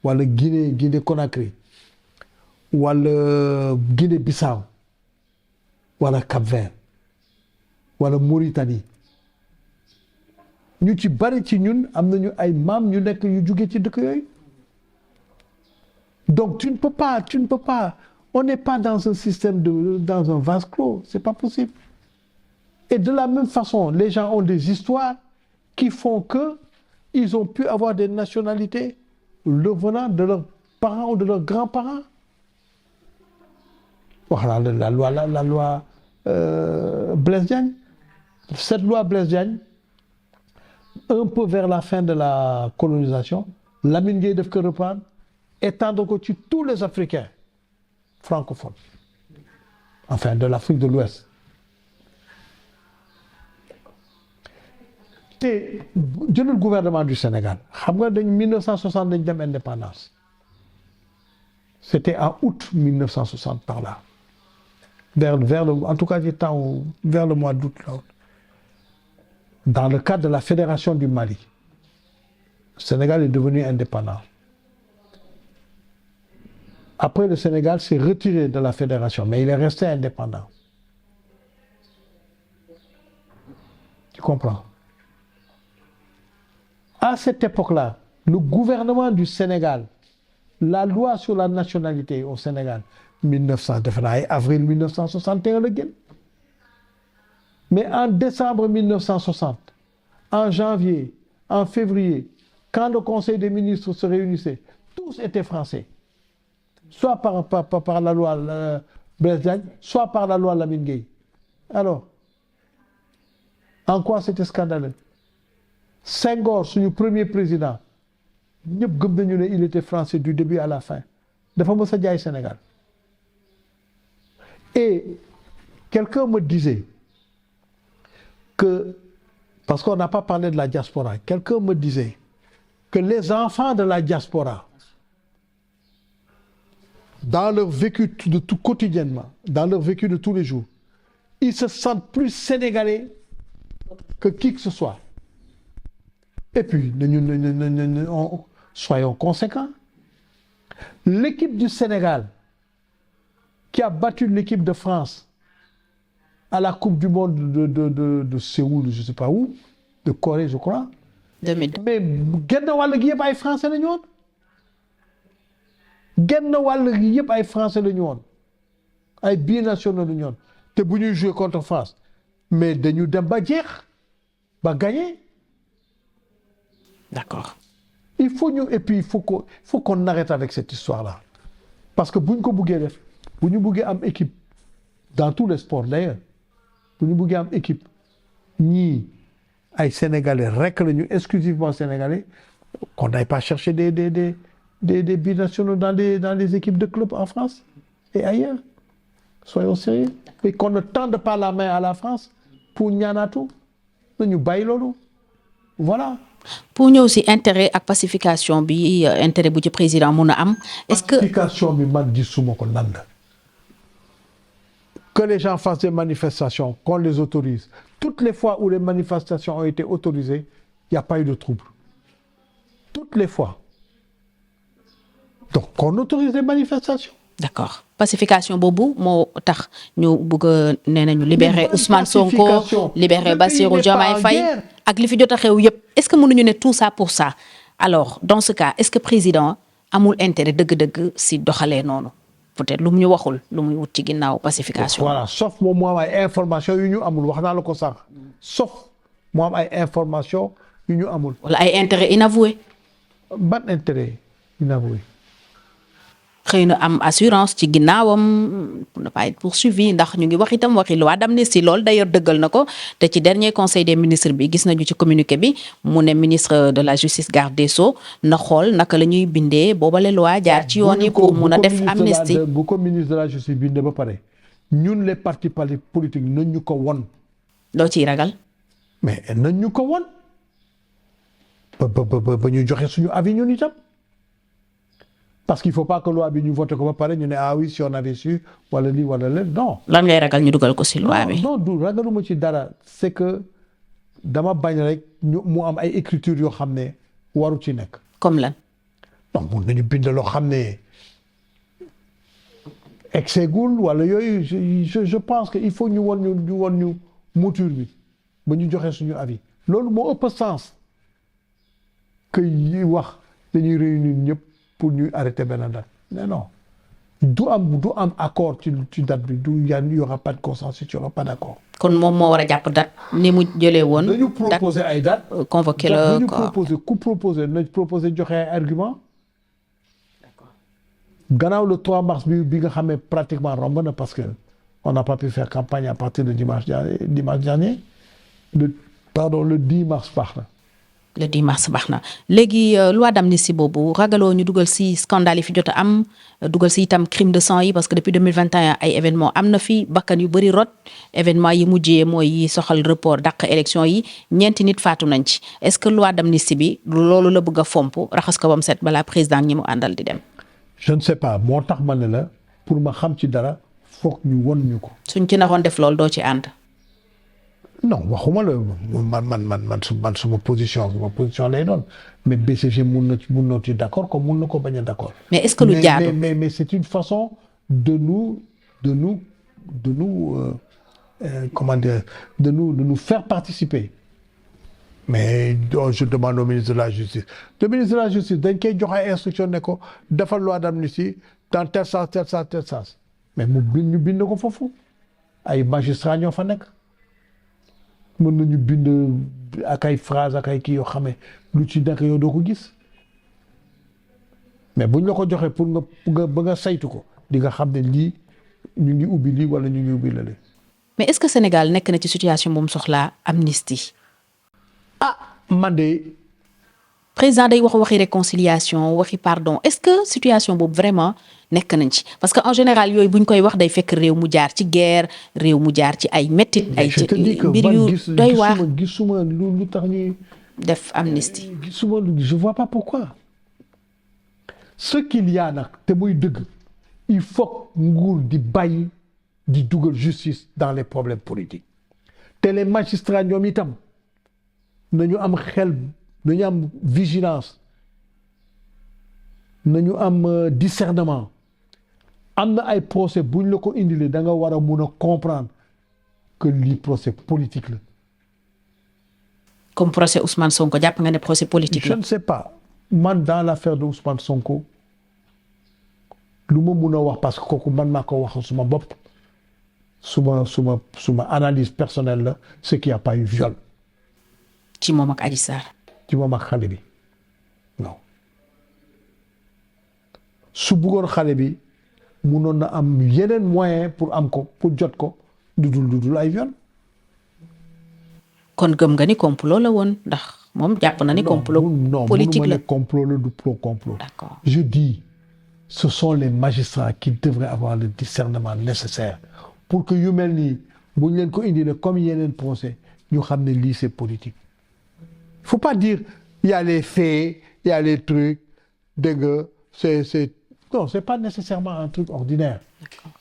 B: wala Guinée Conakry wala Guinée Bissau wala Cap-Vert wala Mauritanie ñu ci bari ci ñun am nañu ay maam ñu nekk yu jóge ci dëkk yooyu donc tu ne peux pas on n'est pas dans un système dans un vase clos, c'est pas possible. Et de la même façon, les gens ont des histoires qui font que ils ont pu avoir des nationalités le venant de leurs parents ou de leurs grands-parents. Voilà la loi Blaise Diagne. Cette loi Blaise Diagne, un peu vers la fin de la colonisation, Lamine Gueye daf ko reprendre, étendre ko ci tous les Africains francophones, enfin de l'Afrique de l'Ouest. te jëlal gouvernement du Sénégal xam nga dañ 1960 dañ dem indépendance c'était en août 1960 par là vers le en tout cas vers le mois d'août là, dans le cadre de la fédération du Mali, le Sénégal est devenu indépendant. Après, le Sénégal s'est retiré de la fédération, mais il est resté indépendant. Tu comprends? À cette époque-là, le gouvernement du Sénégal, la loi sur la nationalité au Sénégal, avril 1961 la génn. Mais en décembre 1960, en janvier, en février, quand le Conseil des ministres se réunissait, tous étaient français. Soit par la loi Blaise Diagne, soit par la loi Lamine Gueye. Alors, en quoi c'était scandaleux? Senghor, suñu premier président, ñëpp gëm nañu ne il était français du début à la fin. Dafa mës a jaay Sénégal. Et quelqu'un me disait que, parce qu'on n'a pas parlé de la diaspora, quelqu'un me disait que les enfants de la diaspora, dans leur vécu de tout quotidiennement, dans leur vécu de tous les jours, ils se sentent plus sénégalais que qui que ce soit. Et puis, soyons conséquents. L'équipe du Sénégal qui a battu l'équipe de France à la Coupe du Monde de Séoul, je ne sais pas où, de Corée, je crois. 2002. Mais genn wàll gi yëpp ay français la ñu woon. Genn wàll gi yëpp ay français la ñu woon. Ay binationaux la ñu woon. Te bu ñuy jouer contre France, mais dañu dem ba jeex, ba gagner.
A: D'accord.
B: Et puis il faut qu'on arrête avec cette histoire-là. Parce que bu ñu ko buggee def, bu ñu buggee am équipe dans tous les sports d'ailleurs, bu ñu buggee am équipe ñii ay Sénégalais rek la ñu exclusivement Sénégalais, qu'on n'aille pas chercher des binationaux dans les équipes de clubs en France et ailleurs. Soyons sérieux. Et qu'on ne tende pas la main à la France pour ñaanaatu, nañu bàyyi loolu. Voilà.
A: Pour ñëw si intérêt ak pacification bi intérêt bu ci président mun a am. Est-ce que
B: pacification bi man gisuma ko lan la. Que les gens fassent des manifestations, qu'on les autorise. Toutes les fois où les manifestations ont été autorisées, il n'y a pas eu de trouble. Toutes les fois. Donc, qu'on autorise les manifestations.
A: D'accord. Pacification boobu moo tax ñu bëgg nee nañu libérer Ousmane Sonko, libérer Bassirou Diomaye Faye ak li fi jot a xew yëpp. Est-ce que mënuñu ne tout ça pour ça? Alors, dans ce cas, est-ce que président amul intérêt dëgg-dëgg si doxalee noonu? Peut-être lu mu ñu waxul lu muy wut ci ginnaaw pacification.
B: Voilà, sauf moom moo am ay information yu ñu amul wax naa la ko sànq. Sauf moo am ay information yu ñu amul.
A: Wala ay intérêt inavoué.
B: Ban intérêt inavoué?
A: Xëy na am assurance ci ginnaawam pour ne pas être poursuivi ndax ñu ngi wax itam waxi loi d'amnistie loolu d'ailleurs dëggal na ko te ci dernier conseil des ministres bi gis nañu ci communiqué bi mu ne ministre de la justice garde des sceaux na xool naka la ñuy bindee boobale loi jaar ci yoon yi pour mun a def amnistie.
B: bu ko ministre de la justice bindee ba pare ñun les partis politiques nañ ñu ko won.
A: loo ciy ragal.
B: mais nañ ñu ko won ba ñu joxe suñu avis ñun itam. Parce qu'il ne faut pas que loi bi ñu voté ko ba pare ñu ne ah oui si on avait su wala lii wala leen non.
A: lan ngay ragal ñu dugal ko si loi bi.
B: non du ragaluma ci dara c'est que dama bañ rek mu am ay écriture yoo xam ne waru ci nekk.
A: comme lan.
B: non mun nañu bind loo xam ne exegul wala yooyu je pense que il faut ñu won ñu mouture bi ba ñu joxe suñu avis loolu moo ëpp sens que yi wax dañuy réunir ñëpp pour ñuy arrêter benn date mais non du am accord ci date bi y aura pas de consensus y aura pas d'accord.
A: kon moom moo war a jàpp date ni mu jëlee woon.
B: dañu proposer ay date
A: convoqué la
B: dañu proposer nañ proposer joxe ay argument gannaaw le 3 mars bi nga xam ne pratiquement romb na parce que on n'a pas pu faire campagne à partir de dimanche dernier le 10 mars baax na.
A: le 10 mars baax na léegi loi d'amnistie boobu ragaloo ñu dugal si scandale yi fi jot a am dugal si itam crime de sang yi parce que depuis 2021 ay événements am na fi bakkan yu bëri rot événement yi mujjee mooy yi soxal report dàq élection yi 9 nit faatu nañ ci est-ce que loi d'amnistie bi loolu la bëgg a fomp raxas ko ba mu set balaa président ñi mu àndal di dem.
B: je ne sais pas moo tax ma ne la pour ma xam ci dara foog ñu won ñu ko.
A: suñ ci naroon def loolu doo ci ànd.
B: non waxuma la man suma position lay doon mais BCG mun na ci d'accord comme mun na ko bañ a d'accord.
A: mais est-ce que lu jaadu
B: mais c'est une façon de nous comment dire de nous faire participer. mais je demande au ministre de la justice le ministre de la justice dañ koy joxe ay instruction ne ko defal loi d'amnistie dans tel sens mais ñu bind ko foofu ay magistrats ñoo fa nekk mën nañu bind ak ay phrase ak ay kii yoo xam ne lu ci nekk yow doo ko gis mais buñ la ko joxee pour nga saytu ko di nga xam ne lii ñu ngi ubbi lii wala ñu ngi ubbi lale.
A: mais est-ce que Sénégal nekk na ci situation bu mu soxlaa amnistie.
B: man de.
A: président day waxi réconciliation waxi pardon est-ce que situation boobu vraiment nekk nañ ci parce que en général yooyu buñ koy wax day fekk réew mu jaar ci guerre réew mu jaar ci ay mettit ay mbir yu doy waar
B: gisuma lu tax ñuy
A: def amnistie.
B: gisuma je vois pas pourquoi ce qu'il y a nag te muy dëgg il faut nguur di bàyyi di dugal justice dans les problèmes politiques te les magistrats ñoom itam nañu am xel nañu am vigilance nañu am discernement am na ay procès buñ la ko indilee da nga war a mun a comprendre que lii procès politique la.
A: comme procès Ousmane Sonko jàpp nga ne procès politique la.
B: je ne sais pas man dans l'affaire de Ousmane Sonko lu ma mun a wax parce que kooku man maa ko wax suma bopp suma analyse personnelle la c'est qu'il y a pas eu viol.
A: ci moom ak Adji Sarr.
B: ci moom ak xale bi non su bëggoon xale bi munoon na am yeneen moyen pour am ko pour jot ko dudul ay viol.
A: kon gëm nga ni complot la woon ndax moom jàpp na ni complot politique la.
B: non complot la du pro complot.
A: d'accord
B: je dis ce sont les magistrats qui devraient avoir le discernement nécessaire pour que yu mel nii bu ñu leen ko indi la comme yeneen procès ñu xam ne lii c'est politique. Il faut pas dire il y a les faits, il y a les trucs, dégg nga non, c'est pas nécessairement un truc ordinaire.
A: D'accord.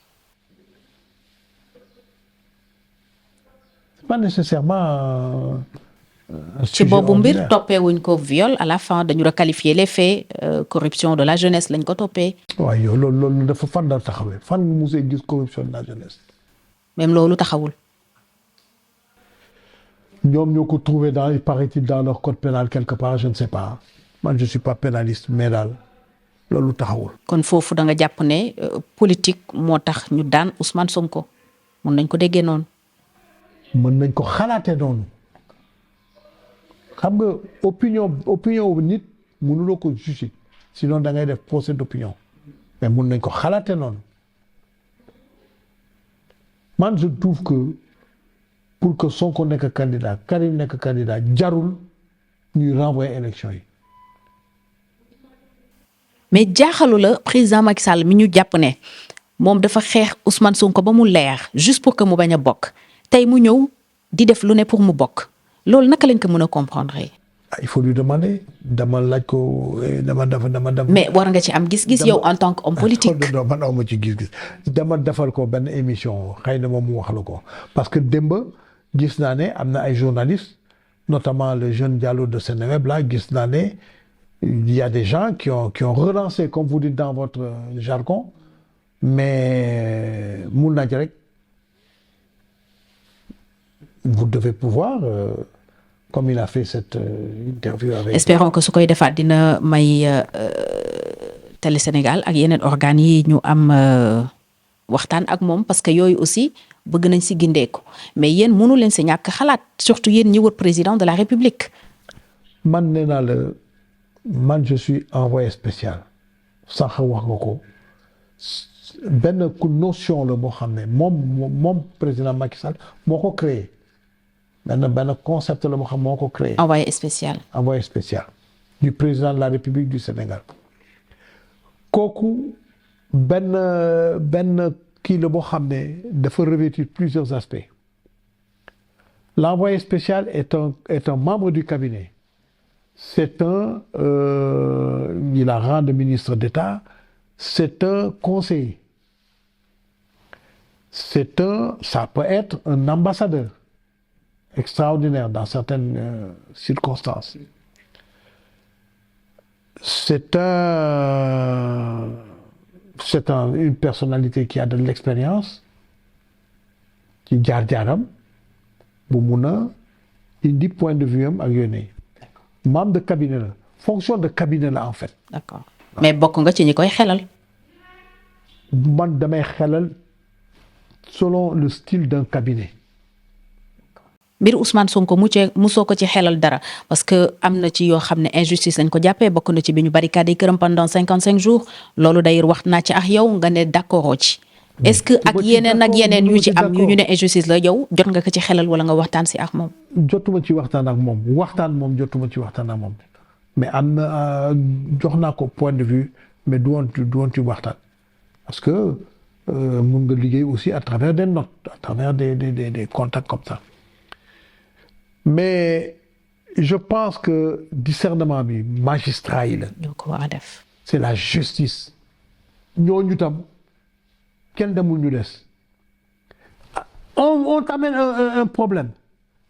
B: C'est pas nécessairement un
A: ci
B: sujet
A: boobu mbir
B: ordinaire.
A: toppee wuñ ko viol à la fin dañu requalifier les faits corruption de la jeunesse lañ ko toppee.
B: waaw yow loolu dafa fan la taxawee fan nga musee gis corruption de la jeunesse.
A: même loolu taxawul.
B: ñoom ñoo ko trouvé dans il paraît-il dans leur code pénal quelque part je ne sais pas man je suis pas pénaliste mais daal loolu taxawul.
A: kon foofu da nga jàpp ne politique moo tax ñu daan Ousmane Sonko mun nañ ko déggee noonu.
B: mën nañ ko xalaatee noonu xam nga opinion bu nit mënuloo ko juger sinon da ngay def procès d'opinion mais mën nañ ko xalaatee noonu man je trouve que pour que Sonko nekk candidat Karim nekk candidat jarul ñuy renvoyer élection yi.
A: mais jaaxalu la président Macky Sall mi ñu jàpp ne moom dafa xeex Ousmane Sonko ba mu leer juste pour que mu bañ a bokk tey mu ñëw di def lu ne pour mu bokk loolu naka lañ ko mën a comprendre.
B: il faut lui demander dama laaj ko dama.
A: mais war nga ci am gis-gis yow en tant qu'homme politique.
B: non man awma ci gis-gis dama defal ko benn émission xëy na moom mu wax la ko parce que démb gis naa ne am na ay journalistes notamment le jeune Diallo de Seneweb là gis naa ne il y a des gens qui ont relancé comme vous dites dans votre jargon mais mun nañ rek vous devez pouvoir comme il a fait cette interview avec.
A: espérons que su koy defaat dina may Télé Sénégal ak yeneen organes yi ñu am waxtaan ak moom parce que yooyu aussi bëgg nañ si gindeeku mais yéen mënu leen si ñàkk xalaat surtout yéen ñi wër président de la République.
B: man nee naa la man je suis envoyé spécial sànq wax nga ko benn notion la boo xam ne moom président Macky Sall moo ko créé benn concept la boo xam moo ko créé.
A: envoyé spécial.
B: envoyé spécial du président de la République du Sénégal kooku benn kii la boo xam ne dafa revêtir plusieurs aspects l'envoyé spécial est un membre du cabinet. C'est il a rang de ministre d'État, c'est un conseiller. Ça peut être un ambassadeur extraordinaire dans certaines circonstances. Une personnalité qui a de l'expérience, ci jaar-jaaram bu mun a indi point de vue am ak yónnee. membre de cabinet la fonction de cabinet la en fait.
A: d'accord mais bokk nga ci ñi koy xelal.
B: man damay xelal selon le style d'un cabinet.
A: mbir Ousmane Sonko musoo ko ci xelal dara parce que am na ci yoo xam ne injustice lañ ko jàppee bokk na ci bi ñu barricade këram pendant 55 jours loolu d'ailleurs wax naa ci ak yow nga ne d'accord ci. est-ce que ak yeneen yu ci am yu ñu ne injustice la yow jot nga ko ci xelal wala nga waxtaan si ak moom.
B: jotuma ci waxtaan ak moom jotuma ci waxtaan ak moom mais am na jox naa ko point de vue mais du woon ci waxtaan parce que mun nga liggéey aussi à travers des notes à travers des contacts comme ça mais je pense que discernement bi magistrat yi la.
A: ñoo ko war a def.
B: c'est la justice ñooñu tam. kenn demul ñu des on t'amène un problème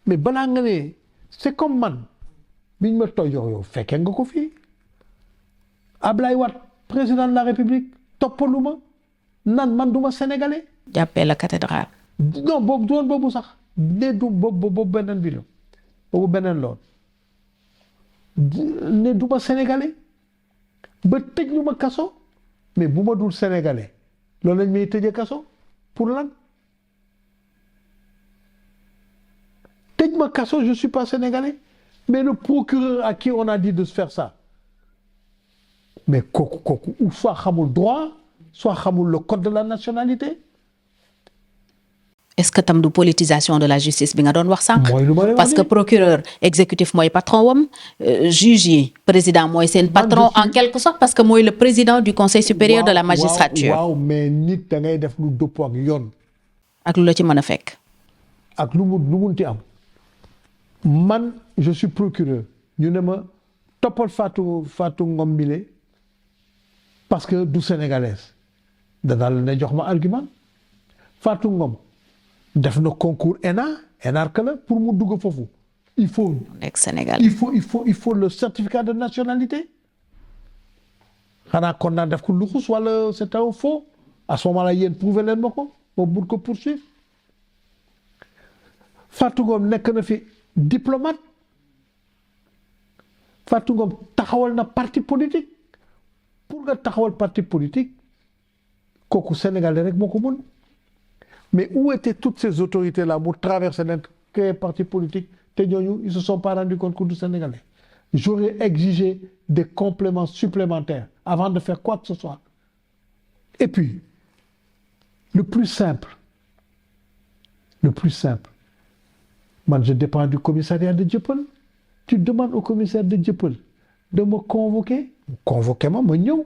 B: mais balaa nga ne c'est comme man biñ ma tooy yow fekkee nga ko fii Ablaye Wade président de la République toppalu ma nan man duma sénégalais.
A: jàppee la cathédrale.
B: non boobu doon boobu sax ne du boobu beneen bi la boobu beneen lool ne duma sénégalais ba tëj lu ma kaso mais bu ma dul sénégalais. loolu lañ may tëjee kaso pour lan tëj ma kaso je suis pas sénégalais mais le procureur à qui on a dit de se faire ça mais kooku ou soit xamul droit soit xamul le code de la nationalité.
A: est-ce que tam du politisation de la justice bi nga doon wax sànq. parce que procureur exécutif mooy patron wam juge yi président mooy seen patron en quelque sorte parce que mooy le président du conseil supérieur de la magistrature.
B: waaw mais nit da ngay def lu dëppoo ak yoon.
A: ak lu la ci mën a fekk.
B: ak lu munti am man je suis procureur ñu ne ma toppal Fatou Ngom Milé parce que du sénégalaise danaa la ne jox ma argument Fatou Ngom. def na concours ENA que la pour mu dugg foofu il faut.
A: nekk Sénégal
B: il faut le certificat de nationalité. xanaa kon naa def ko luxus wala c'est un faux à ce moment-là yéen prouver leen ma ko boobu ko poursuivre. Fatou Ngom nekk na fi diplomate Fatou Ngom taxawal na parti politique pour nga taxawal parti politique kooku sénégalais rek moo ko mën. Mais où étaient toutes ces autorités-là pour traverser les partis politiques? Ils ne se sont pas rendus compte que du Sénégalais. J'aurais exigé des compléments supplémentaires avant de faire quoi que ce soit. Et puis, le plus simple, moi je dépends du commissariat de Dieuppeul. Tu demandes au commissaire de Dieuppeul de me convoquer. Convoquez-moi, ma ñëw.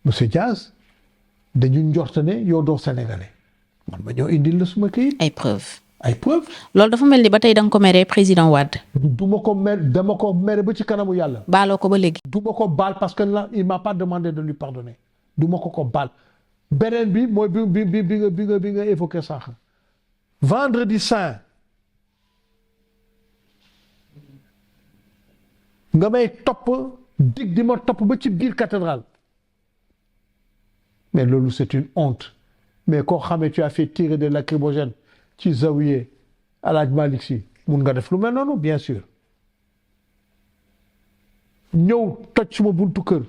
B: Monsieur Diaz, dañu njort ne yow doo sénégalais man ma ñëw indil la suma kayit.
A: ay preuves. loolu dafa mel ni ba tey da nga ko meree président Wade.
B: du ma ko mer dama ko mere ba ci kanamu yàlla.
A: baaloo ko ba léegi.
B: du ma ko baal parce que là il m'a pas demandé de lui pardonner du ma ko baal beneen bi mooy bi nga évoqué sànq. vendredi saint nga may topp dig di ma topp ba ci biir cathédrale mais loolu c'est une honte mais koo xamee tu as fait tirer des lacrymogènes ci zawiye El Hadj Malick Sy mun nga def lu mel noonu bien sûr ñëw toj suma buntu kër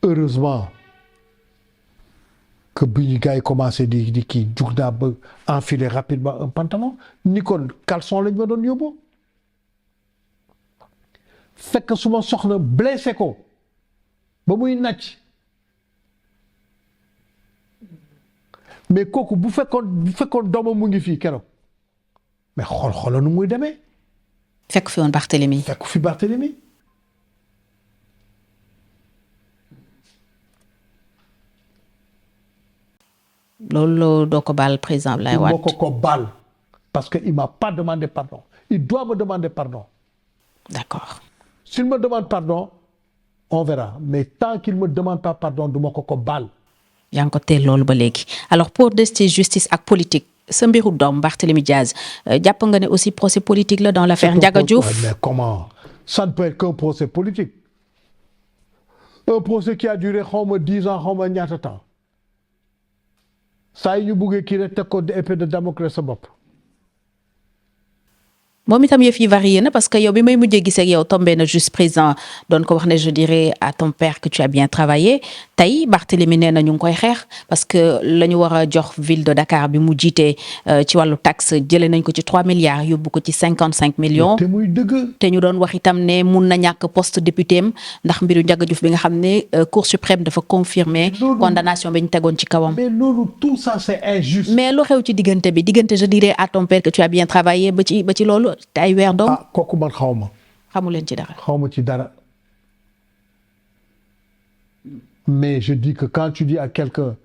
B: heureusement que bi ñu gars yi commencé di kii jug naa ba enfiler rapidement un pantalon ni kon caleçon lañ ma doon yóbbu fekk suma soxna blessé ko ba muy nàcc mais kooku bu fekkoon doomam mu ngi fii keroog mais xoolal nu muy demee.
A: fekk fi woon Barthélemy.
B: fekk fi Barthélemy.
A: loolu doo ko baal président Abdoulaye Wade.
B: moo ko baal parce que il m'a pas demandé pardon il doit me demander pardon.
A: d'accord.
B: s'il me demande pardon on verra mais tant qu'il me demande pas pardon du ma ko baal.
A: yaa ngi ko teel loolu ba léegi alors pour des ci justice ak politique sa mbiru doom Barthélemy Diaz jàpp nga ne aussi procès politique la dans l'affaire Ndiaga Diouf.
B: mais comment ça ne peut être qu'un procès politique un procès qui a duré xaw ma 10 ans xaw ma ñaata temps saa yi ñu buggee kii rek teg ko épée de Damoclès sa bopp.
A: moom itam yëf yi varié na parce que yow bi may mujjee gisee ak yow tombé na juste président doon ko wax ne je dirais à ton père que tu as bien travaillé tey Barthélemy nee na ñu ngi koy xeex parce que la ñu war a jox ville de Dakar bi mu jiitee ci wàllu taxe jëlee nañ ko ci 3 milliards yóbbu ko ci 55 millions.
B: te muy dëgg.
A: te ñu doon wax itam ne mun na ñàkk poste député am ndax mbiru Ndiaga Diouf bi nga xam ne Cour suprême dafa confirmer condamnation bi ñu tegoon ci kawam.
B: mais loolu tout ça c'est injuste.
A: mais lu xew ci diggante je dirais à ton père que tu as bien travaillé ba ci loolu. te ay weer doom
B: kooku man xaw ma.
A: xamu leen ci dara.
B: xaw ma ci dara. mais je dis que quand tu dis à quelqu'un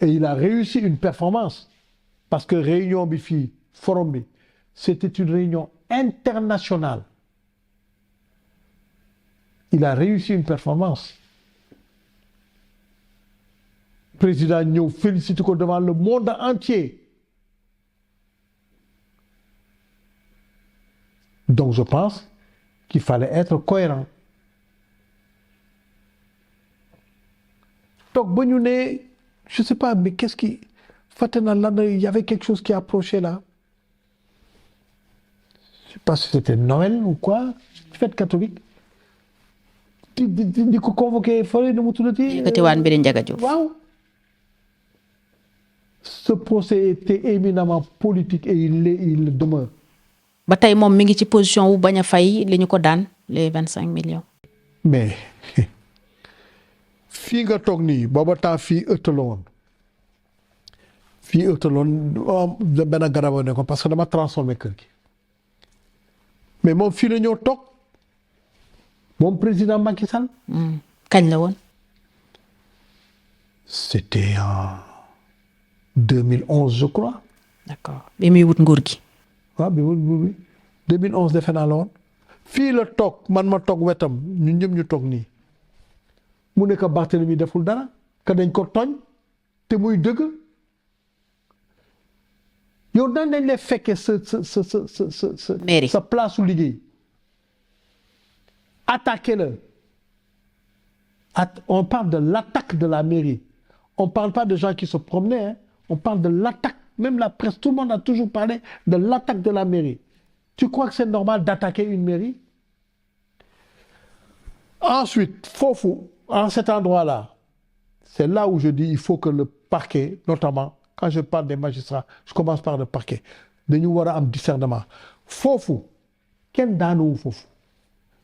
B: et il a réussi une performance parce que réunion bi fii forum bi c'était une réunion internationale il a réussi une performance président ñëw félicité ko devant le monde entier. Donc je pense qu'il fallait être cohérent. Donc ba ñu ne je sais pas mais qu'est-ce qui fàtte na lan il y avait quelque chose qui approchait là. Je sais pas si c'était Noël ou quoi fête catholique. di ko convoqué fële nu mu tuddati.
A: yëkkatiwaat mbiri Ndiaga Diouf.
B: waaw. Ce procès était éminemment politique et il le demeure.
A: ba tey moom mi ngi ci position wu bañ a fay li ñu ko daan les 25 millions.
B: mais fii nga toog nii booba temps fii ëttaloon benn garab ne ko parce que dama transformé kër gi mais moom fii la ñëw toog moom président Macky Sall.
A: kañ la woon.
B: c'était en 2011 je crois.
A: d'accord bi muy wut nguur gi.
B: waaw bi 2011 defe naa la woon fii la toog man ma toog wetam ñun ñëpp ñu toog nii mu ne que Barthélemy deful dara que dañ ko tooñ te muy dëgg yow dañ lay fekkee sa
A: mairie
B: sa place su liggéey attaqué la on parle de l'attaque de la mairie on parle pas de gens qui se promenaient hein. On parle de l'attaque. Même la presse, tout le monde a toujours parlé de l'attaque de la mairie. Tu crois que c'est normal d'attaquer une mairie? Ensuite, en cet endroit-là, c'est là où je dis il faut que le parquet, notamment, quand je parle des magistrats, je commence par le parquet, dañu war a am discernement. Foofu kenn daanuwu foofu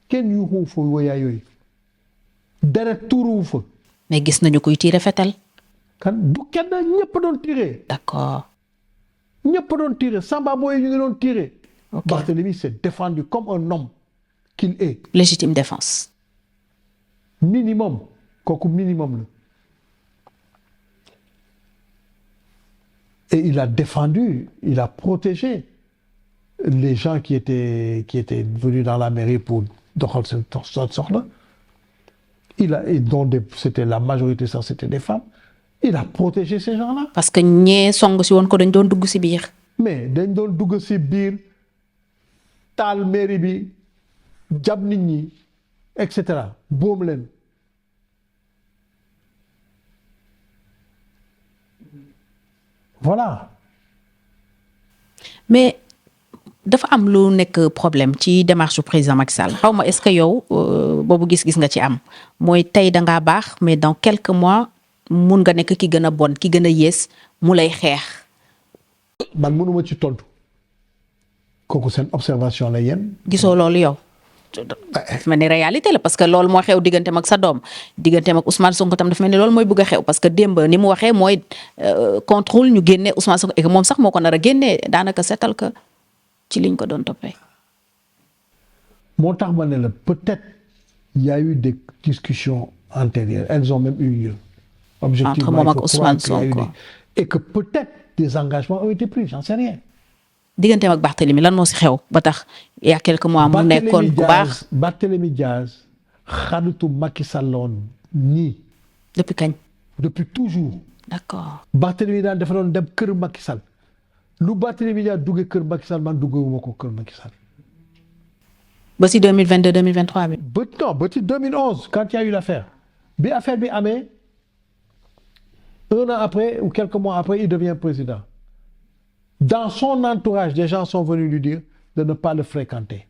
B: kenn yuuxuwu fa woyaa yooyu deret tuuruwu fa.
A: mais gis nañu kuy tiire fetal.
B: kan du kenn ñëpp doon tiré.
A: d'accord.
B: ñëpp doon tiré Samba Boye ñu ngi doon tiré.
A: ok
B: Barthélemy s'est défendu comme un homme qu'il est.
A: légitime défense.
B: minimum kooku minimum la. et il a défendu il a protégé les gens qui étaient venus dans la mairie pour doxal seen soxla c'était la majorité ça c'était des femmes. Il a protégé ces gens-là.
A: parce que ñee song si woon ko dañ doon dugg si biir.
B: mais dañ doon dugg si biir taal mairie bi jàpp nit ñi et cetera boom leen voilà.
A: mais dafa am lu nekk problème ci démarche du président Macky Sall xaw ma est-ce que yow boobu gis-gis nga ci am mooy tey da ngaa baax mais dans quelques mois mun nga nekk ki gën a bon ki gën a yées mu lay xeex.
B: man mënuma ci tontu kooku seen observation la yéen.
A: gisoo loolu yow. dafa mel ni réalité la parce que loolu moo xew digganteem ak sa doom digganteem ak Ousmane Sonko tam dafa mel ni loolu mooy bëgg a xew parce que démb ni mu waxee mooy contrôle ñu génne Ousmane Sonko et que moom sax moo ko nar a génnee daanaka seetal ko ci liñ ko doon toppee.
B: moo tax ma ne la peut-être il y a eu des discussions antérieures elles ont même eu lieu.
A: entre moom ak Ousmane Sonko
B: et que peut-être des engagements ont été pris j'en sais rien.
A: digganteem ak Barthélemy lan moo si xew ba tax il y a quelques mois mu nekkoon bu baax.
B: Barthélemy Diaz xaritu Macky Sall woon nii.
A: depuis kañ.
B: depuis toujours.
A: d'accord.
B: Barthélemy daal dafa doon dem kër Macky Sall lu Barthélemy Diaz duggee kër Macky Sall man duggewuma ko kër Macky Sall.
A: ba si 2022 2023 bi.
B: ba ci 2011 quand il y a eu l'affaire bi affaire bi amee un an après ou quelques mois après il devient président. Dans son entourage, des gens sont venus lui dire de ne pas le fréquenter.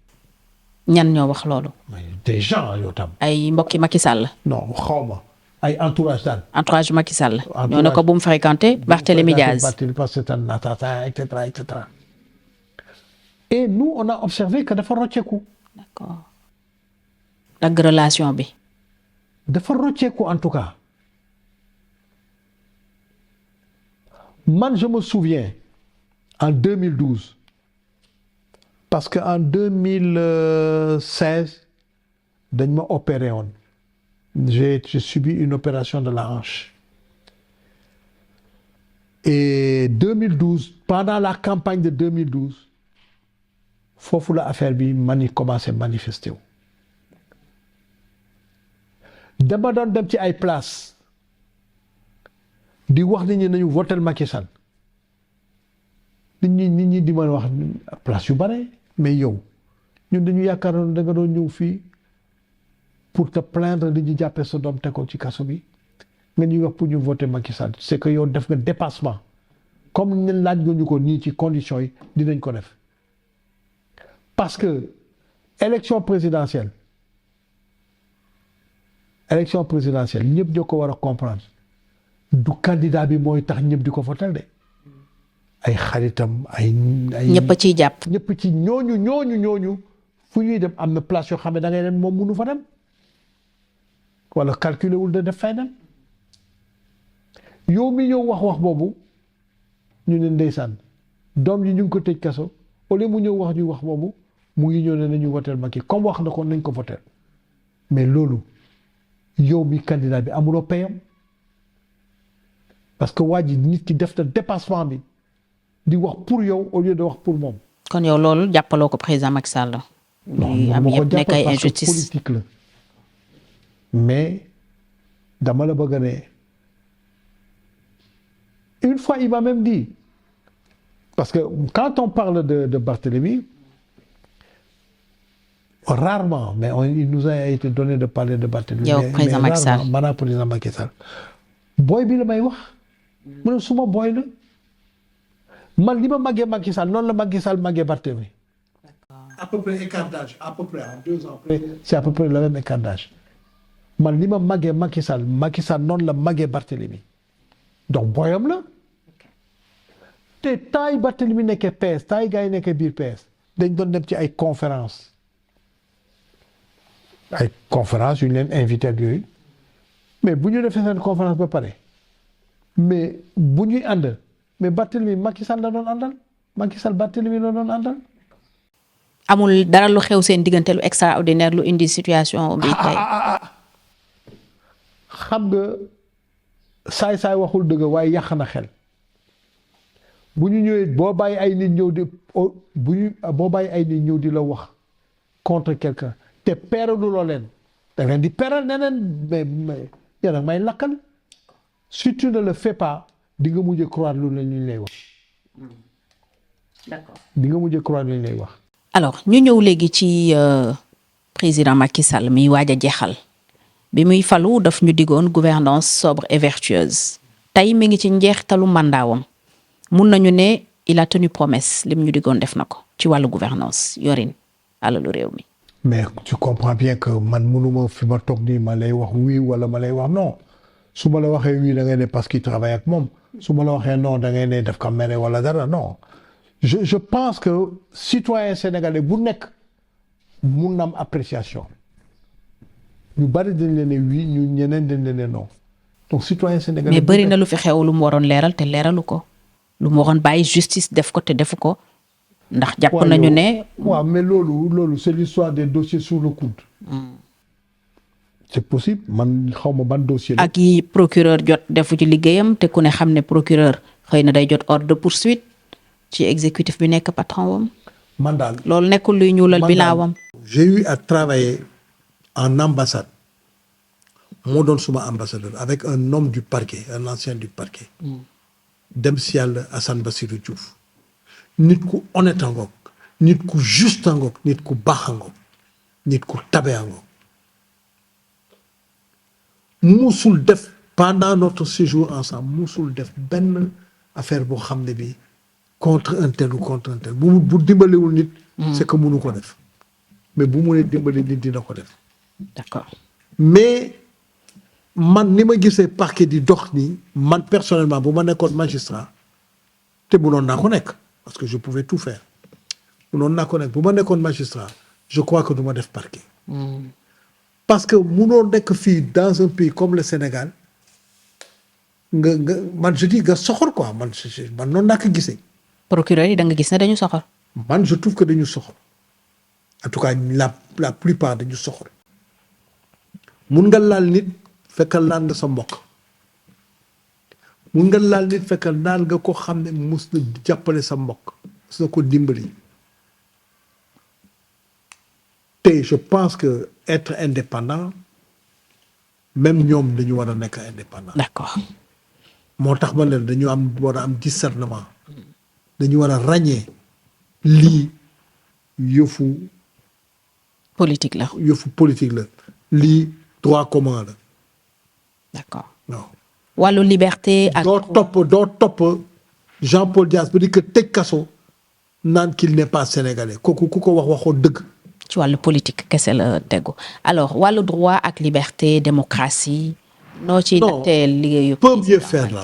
A: ñan ñoo wax loolu.
B: Des gens yow tam.
A: ay mbokki Macky Sall.
B: non xawma ay entourage daal.
A: entourage Macky Sall. ñoo ne ko bu mu fréquenter Barthélémy Diaz.
B: parce que c'est un assassin et cetera et cetera. Et nous on a observé que dafa rocceeku.
A: d'accord. dagg relation bi.
B: dafa rocceeku en tout cas. man je me souviens. En 2012 parce que en 2016 dañ ma opéré woon j'ai subi une opération de la hanche et 2012 pendant la campagne de 2012 foofu la affaire bi commencé manifester wu dama doon dem ci ay place di wax nit ñi nañu votel Macky Sall nit ñi di ma wax place yu bare mais yow ñun dañu yaakaaroon da nga doon ñëw fii pour te plaindre di ñu jàppee sa doom teg ko ci kaso bi nga ñuy wax pour ñu voter Macky Sall c'est que yow def nga dépassement comme ne laaj nga ñu ko nii ci conditions yi dinañ ko def parce que élection présidentielle ñëpp ñoo ko war a comprendre du candidat bi mooy tax ñëpp di ko voter de. ay xaritam ay
A: ñëpp a ciy jàpp.
B: ñëpp ci ñooñu fu ñuy dem am na place yoo xam ne da ngay dem moom mënu fa dem wala calculer wul de def fay dem yow mi ñëw wax boobu ñu ne ndeysaan doom yi ñu ngi ko tëj kaso au lieu mu ñëw wax ñu wax boobu mu ngi ñëw ne nañu voter Macky comme wax na ko nañ ko voter mais loolu yow mi candidat bi amuloo payam parce que waa ji nit ki def na dépassement bi. di wax pour yow au lieu de wax pour moom.
A: kon yow loolu jàppaloo ko président Macky Sall la.
B: non
A: am yëpp nekk ay injustice
B: politique la mais dama la bëgg ne une fois il m'a même dit parce que quand on parle de Barthélemy rarement mais il nous a été donné de parler de Barthélemy.
A: yow président Macky Sall
B: maanaam président Macky Sall. booy bi la may wax. mu ne suma booy la. man li ma màggee Macky Sall noonu la Macky Sall màggee Barthélemy. à peu près écart d'âge à peu près en 2 ans après c'est à peu près le même écart d'âge man li ma màggee Macky Sall noonu la màggee Barthélemy donc booyam la te temps yi Barthélemy nekkee PS temps yi gars yi nekkee biir PS dañ doon dem ci ay conférence yu ñu leen invité ak yooyu mais bu ñu defee seen conférence ba pare mais bu ñuy ànd mais Barthélemy Macky Sall la doon àndal Macky Sall Barthélemy la doon àndal.
A: amul dara lu xew seen diggante lu extraordinaire lu indi situation bi tey.
B: xam nga saay waxul dëgg waaye yàq na xel bu ñu ñëwee boo bàyyi ay nit ñëw di la wax contre quelqu'un te peeralu loo leen da leen di peeral neneen mais yéen a may lakkal si tu ne le fais pas di nga mujjee croire lu ñu lay wax.
A: d'accord
B: di nga mujjee croire lu ñu lay wax.
A: alors ñu ñëw léegi ci président Macky Sall mi waaj a jeexal bi muy falu daf ñu digoon gouvernance sobre et vertueuse tey mi ngi ci njeextalu mandaawam mun nañu ne il a tenu promesse lim ñu digoon def na ko ci wàllu gouvernance yorin alalu réew mi.
B: mais tu comprends bien que man mënuma fi ma toog nii ma lay wax oui wala ma lay wax non su ma la waxee oui da ngay ne parce qu'il travaille ak moom su ma la waxee non da ngay ne daf ko mere wala dara non je pense que citoyen sénégalais bu nekk mun na am appréciation ñu bari dañ leen ne oui ñu ñeneen dañ leen ne non donc citoyen sénégalais.
A: mais bëri na lu fi xew lu mu waroon leeral te leeralu ko lu mu waroon bàyyi justice def ko te defu ko. ndax jàpp nañu ne.
B: waaw mais loolu c'est l'histoire des dossiers sous le coude. c'est possible man xaw ma ban dossier la.
A: ak yi procureur jot defu ci liggéeyam te ku ne xam ne procureur xëy na day jot ordre de poursuite ci exécutif bi nekk patron wam.
B: man daal
A: loolu nekkul luy ñuulal bilaawam.
B: j'ai eu à travailler en ambassade moo doon suma ambassadeur avec un homme du parquet un ancien du parquet. dem si yàlla Assane Bassirou Diouf. nit ku honnête a ngoog nit ku juste a ngoog nit ku baax a ngoog nit ku tabe a ngoog musul def pendant notre séjour ensemble musul def benn affaire boo xam ne bi contre un tel ou contre un tel bu dimbalewul nit c'est que mënu ko def mais bu mënee dimbali nit dina ko def
A: d'accord
B: mais man ni ma gisee parquet di dox nii man personnellement bu ma nekkoon magistrat te mënoon naa ko nekk parce que je pouvais tout faire mënoon naa ko nekk bu ma nekkoon magistrat je crois que du ma def parquet. parce que mënoo nekk fii dans un pays comme le Sénégal nga man je dis nga soxor quoi man noonu naa ko gisee.
A: procureur yi da nga gis ne dañu soxor.
B: man je trouve que dañu soxor en tout cas la plupart dañu soxor mun nga laal nit fekkal laal nga sa mbokk. mun nga laal nit fekkal naal nga ko xam ne mus na jàppale sa mbokk mus na ko dimbali te je pense que être indépendant même ñoom dañu war a nekk indépendant.
A: d'accord.
B: moo tax ma leen dañu war a am discernement dañu war a ràññee lii yëfu
A: politique la.
B: lii droit commun la.
A: d'accord.
B: waaw.
A: wàllu liberté ak.
B: doo topp Jean-Paul Dias ba di ko tëj kaso naan qu'il n'est pas sénégalais kooku ku ko waxoo dëgg.
A: ci wàllu politique kese la tegu alors wàllu droit ak liberté démocratie. noo ciy nattee liggéeyu.
B: peut mieux faire la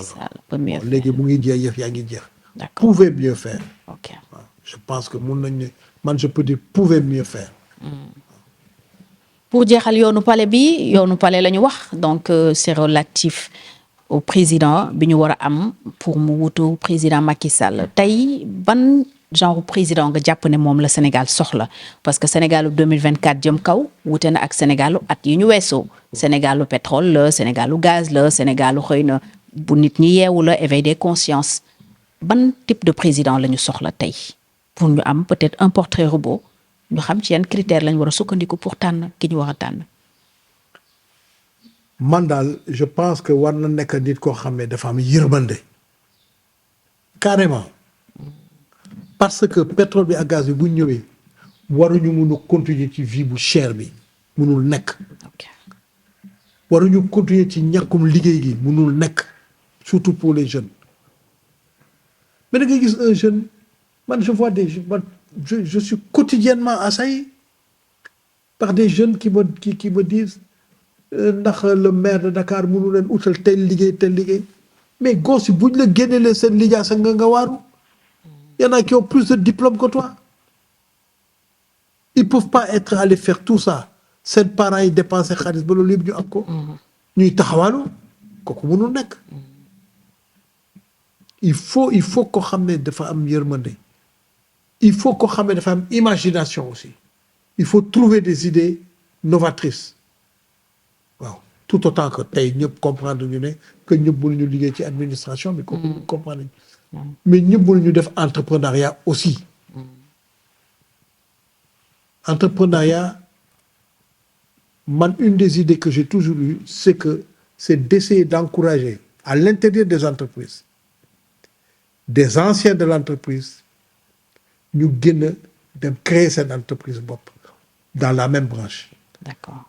A: peut mieux faire
B: léegi mu ngi jeex yëf yaa ngi jeex.
A: d'accord
B: pouvait mieux faire.
A: ok
B: waaw je pense que mun nañu ne man je peux dire pouvait mieux faire.
A: pour jeexal yoonu palais la ñu wax donc c'est relatif au président bi ñu war a am pour mu wutu président Macky Sall tey ban genre président nga jàpp ne moom la Sénégal soxla parce que Sénégalu 2024 jëm kaw wute na ak Sénégalu at yi ñu weesoo Sénégalu pétrole la Sénégalu gaz la Sénégalu xëy na bu nit ñi yeewu la éveil des consciences ban type de président la ñu soxla tey pour ñu am peut-être un portrait robot ñu xam ci yan critères lañ war a sukkandiku pour tànn ki ñu war a tànn.
B: man daal je pense que war na nekk nit koo xam ne dafa am yërmande carrément parce que pétrole bi ak gaz bi bu ñëwee waruñu mun a continuer ci vie bu cher bi munul nekk. waruñu continuer ci ñàkkum liggéey gi munul nekk surtout pour les jeunes mais da ngay gis un jeune man je vois des man je suis quotidiennement assailli par des jeunes qui me disent ndax le maire de Dakar mënu leen utal tel liggéey mais gos yi buñ la génnelee seen liggéey sax nga waaru y en a qui ont plus de diplômes que toi ils peuvent pas être allés faire tout ça seen parents yi dépenser xaalis ba loolu yëpp ñu am ko ñuy taxawaalu kooku mënul nekk il faut ko xam ne dafa am yërmande il faut ko xam ne dafa am imagination aussi il faut trouver des idées novatrices waaw tout autant que tey ñëpp comprendre ñu ne que ñëpp mënuñu liggéey ci administration bi kooku comprendre nañu mais ñëpp mënuñu def entrepreneuriat aussi entrepreneuriat man une des idées que j'ai toujours eues c'est d'essayer d'encourager à l'intérieur des entreprises des anciens de l'entreprise ñu génn dem créer seen entreprise bopp dans la même branche
A: d'accord.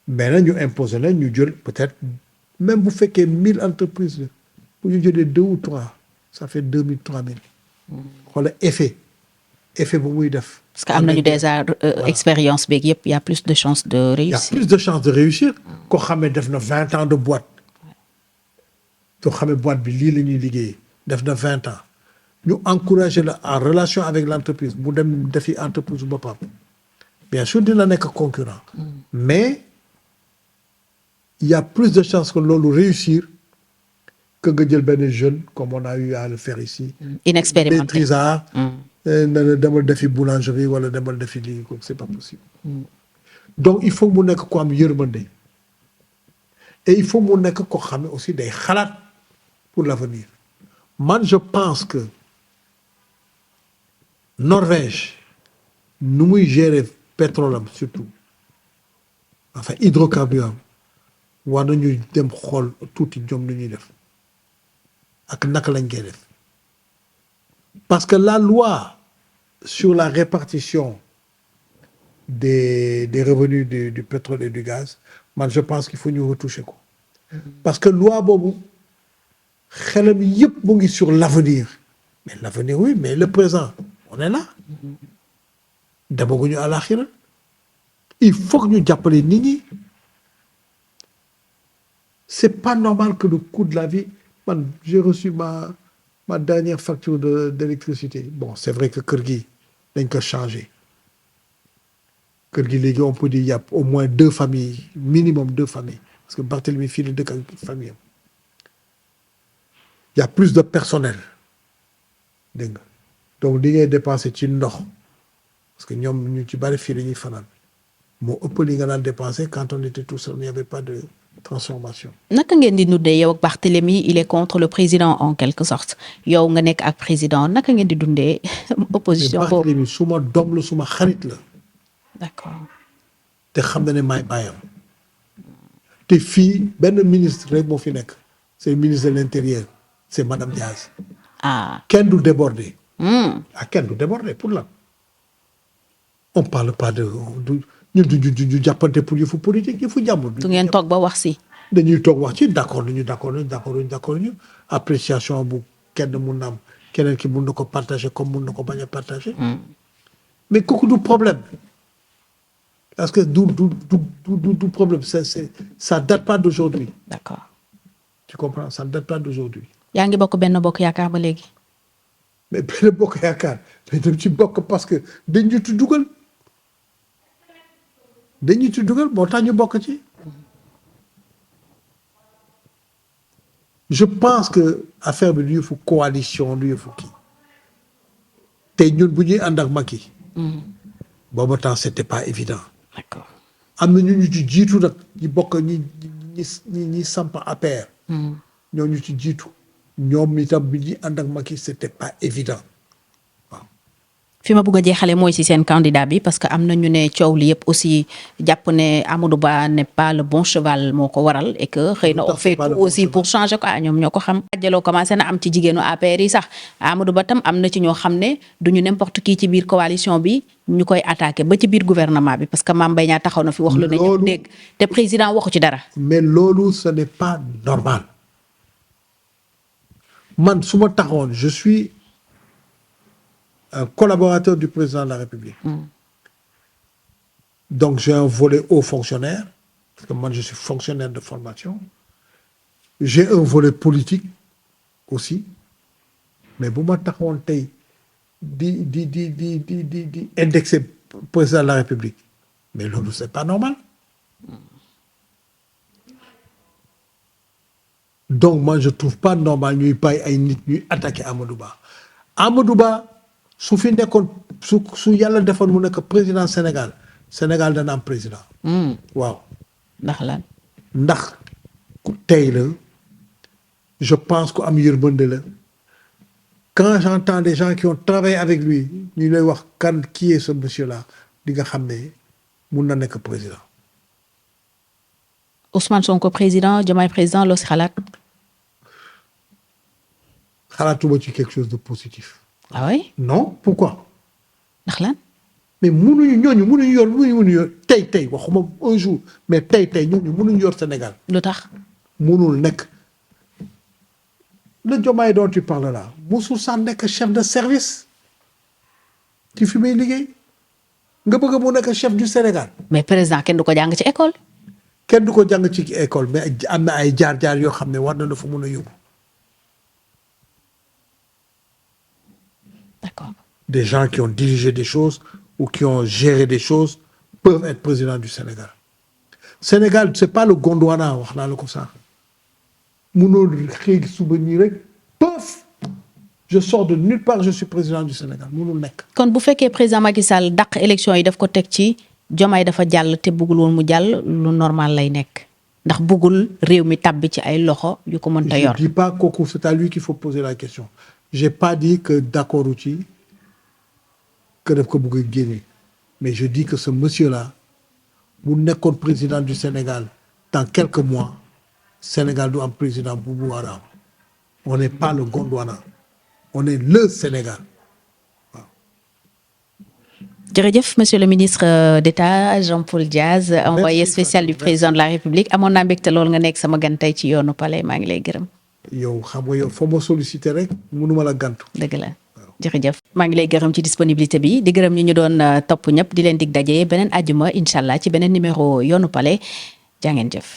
B: mais nag ñu imposer leen ñu jël peut-être même bu fekkee 1000 entreprises la bu ñu jëlee 2 ou 3 ça fait 2000 3000 xoolal effet bu muy def.
A: parce que am nañu déjà expérience beeg yëpp y a plus de chances de
B: Il y a
A: réussir.
B: plus de chances de réussir koo xam ne def na 20 ans de boîte soo xamee boîte bi lii la ñuy liggéey def na 20 ans ñu encourager la en relation avec l'entreprise mu dem defi entreprise boppam bien sûr dina nekk concurrent mais il y a plus de chances que loolu réussir que nga jël benn jeune comme on a eu à le faire ici
A: inexpérimenté.
B: maîtrisard na la demal defi boulangerie wala demal defi lii ko c'est pas possible donc il faut mu nekk ko am yërmande et il faut mu nekk ko xam ne aussi day xalaat pour l'avenir man je pense que Norvège nu muy gérer pétrole am surtout enfin hydrocarbures am war nañu dem xool tuuti ñoom nu ñuy def ak naka lañ koy def parce que la loi sur la répartition des revenus du pétrole et du gaz man je pense qu'il faut ñu retoucher ko parce que loi boobu xelam yëpp mu ngi sur l'avenir mais l'avenir oui mais le présent on est là demaguñu àlaxira il faut que ñu jàppale nit ñi c'est pas normal que le coût de la vie man j'ai reçu ma dernière facture d'électricité bon c'est vrai que kër gi dañ ko changé kër gi léegi on peut dire il y a au moins 2 familles minimum 2 familles parce que Barthélemy fii la dëkk ak famille am il y a plus de personnel dégg nga donc li ngay dépenser ci ndox parce que ñoom ñu ci bari fii la ñuy fanaan moo ëpp li nga daan dépenser quand on était tout seul il n'y avait pas de transformation.
A: naka ngeen di dundee yow ak Barthélemy il est contre le président en quelque sorte yow nga nekk ak président naka ngeen di dundee opposition boobu.
B: Barthélemy suma doom la suma xarit la.
A: d'accord.
B: te xam na ne maay bàyyam te fii benn ministre rek moo fi nekk c'est le ministre de l'intérieur c'est madame Diaz. kenn du déborder. kenn du déborder pour lan. on parle pas de ñun du jàppante pour yëfu politique yëfu jàmbur.
A: du ngeen toog ba wax si.
B: dañuy toog wax ci d'accord ñu appréciation bu kenn mun na am keneen ki mun na ko partager comme mun na ko bañ a partager. mais kooku du problème. parce que du problème ça date pas d'aujourd'hui.
A: d'accord.
B: tu comprends ça date pas d'aujourd'hui.
A: yaa ngi bokk benn bokk yaakaar ba léegi.
B: mais benn bokk yaakaar mais dem ci bokk parce que dañu ci dugal moo tax ñu bokk ci. je pense que affaire bi du yëfu coalition du yëfu kii te ñun bu ñuy ànd ak Macky. booba temps c'était pas évident.
A: d'accord.
B: am na ñu ci jiitu nag ñi bokk ñi samp APR. ñoo ñu ci jiitu. ñoom itam bi ñuy ànd ak Macky c'était pas évident waaw.
A: fi ma bëgg a jeexale mooy ci seen candidat bi parce que am na ñu ne coow li yëpp aussi jàpp ne Amadou Ba n'est pas le bon cheval moo ko waral et que xëy na on fait tout aussi pour changer ko ñoom ñoo ko xam. àjjaloo commencé na am ci jigéenu APR yi sax Amadou Ba tam am na ci ñoo xam ne duñu n'importe qui ci biir coalition bi ñu koy attaqué ba ci biir gouvernement bi parce que Mame Mbaye Niang taxaw na fi wax lu ne ñëpp dégg te président waxu ci dara.
B: mais loolu ce n'est pas normal. man su ma taxawoon je suis un collaborateur du président de la République. donc j'ai un volet haut fonctionnaire parce que man je suis fonctionnaire de formation. j'ai un volet politique aussi mais bu ma taxawoon tey di indexer président de la République mais loolu c'est pas normal. donc moi je trouve pas normal ñuy bàyyi ay nit ñuy attaquer Amadou Ba su fi nekkoon su yàlla defoon mu nekk président Sénégal dana am président. waaw.
A: ndax lan.
B: ndax ku tey la je pense que am yërmande la quand j'entends des gens qui ont travaillé avec lui ñu lay wax qui est ce monsieur là di nga xam ne mun na nekk président.
A: Ousmane Sonko président Diomaye président loo si xalaat.
B: xalaatuma ci quelque chose de positif.
A: ah oui.
B: non pourquoi
A: ndax lan.
B: mais mënuñu yor tey waxuma un jour mais tey ñooñu mënuñu yor Sénégal.
A: lu tax.
B: mënul nekk le Diomaye dont tu parles là mosul sax nekk chef de service ci fi muy liggéey nga bëgg mu nekk chef du Sénégal.
A: mais président kenn du ko jàng ci école.
B: kenn du ko jàng ci école mais am na ay jaar-jaar yoo xam ne war na la fa mën a yóbbu.
A: d'accord.
B: Des gens qui ont dirigé des choses ou qui ont géré des choses peuvent être président du Sénégal. Sénégal c'est pas le Gondwana wax naa la ko sax mënoo xëy suba nii rek paf je sors de nulle part je suis président du Sénégal mënul nekk.
A: kon bu fekkee président Macky Sall dàq élection yi daf ko teg ci Diomaye dafa jàll te bëggul woon mu jàll lu normal lay nekk ndax bëggul réew mi tàbbi ci ay loxo yu ko mënta yor.
B: Je dis pas kooku c'est à lui qu'il faut poser la question j'ai pas dit que d'accord ci que daf ko bëgg a génne mais je dis que ce monsieur-là bu nekkoon président du Sénégal dans quelques mois Sénégal du am président bu mu war a am on n'est pas le Gondwana on est le Sénégal waaw.
A: jërëjëf monsieur le ministre d'État Jean-Paul Diaz envoyé spécial du président de la République amoon naa mbégte loolu nga nekk sama gan tey ci yoonu Palais maa ngi lay gërëm.
B: yow xam nga yow foo ma solliciter rek mënuma la gantu.
A: dëgg la jërëjëf. maa ngi lay gërëm ci disponibilité bi di gërëm ñu doon topp ñëpp di leen dig daje beneen àjjuma incha allah ci beneen numéro yoonu Palais jaa ngeen jëf.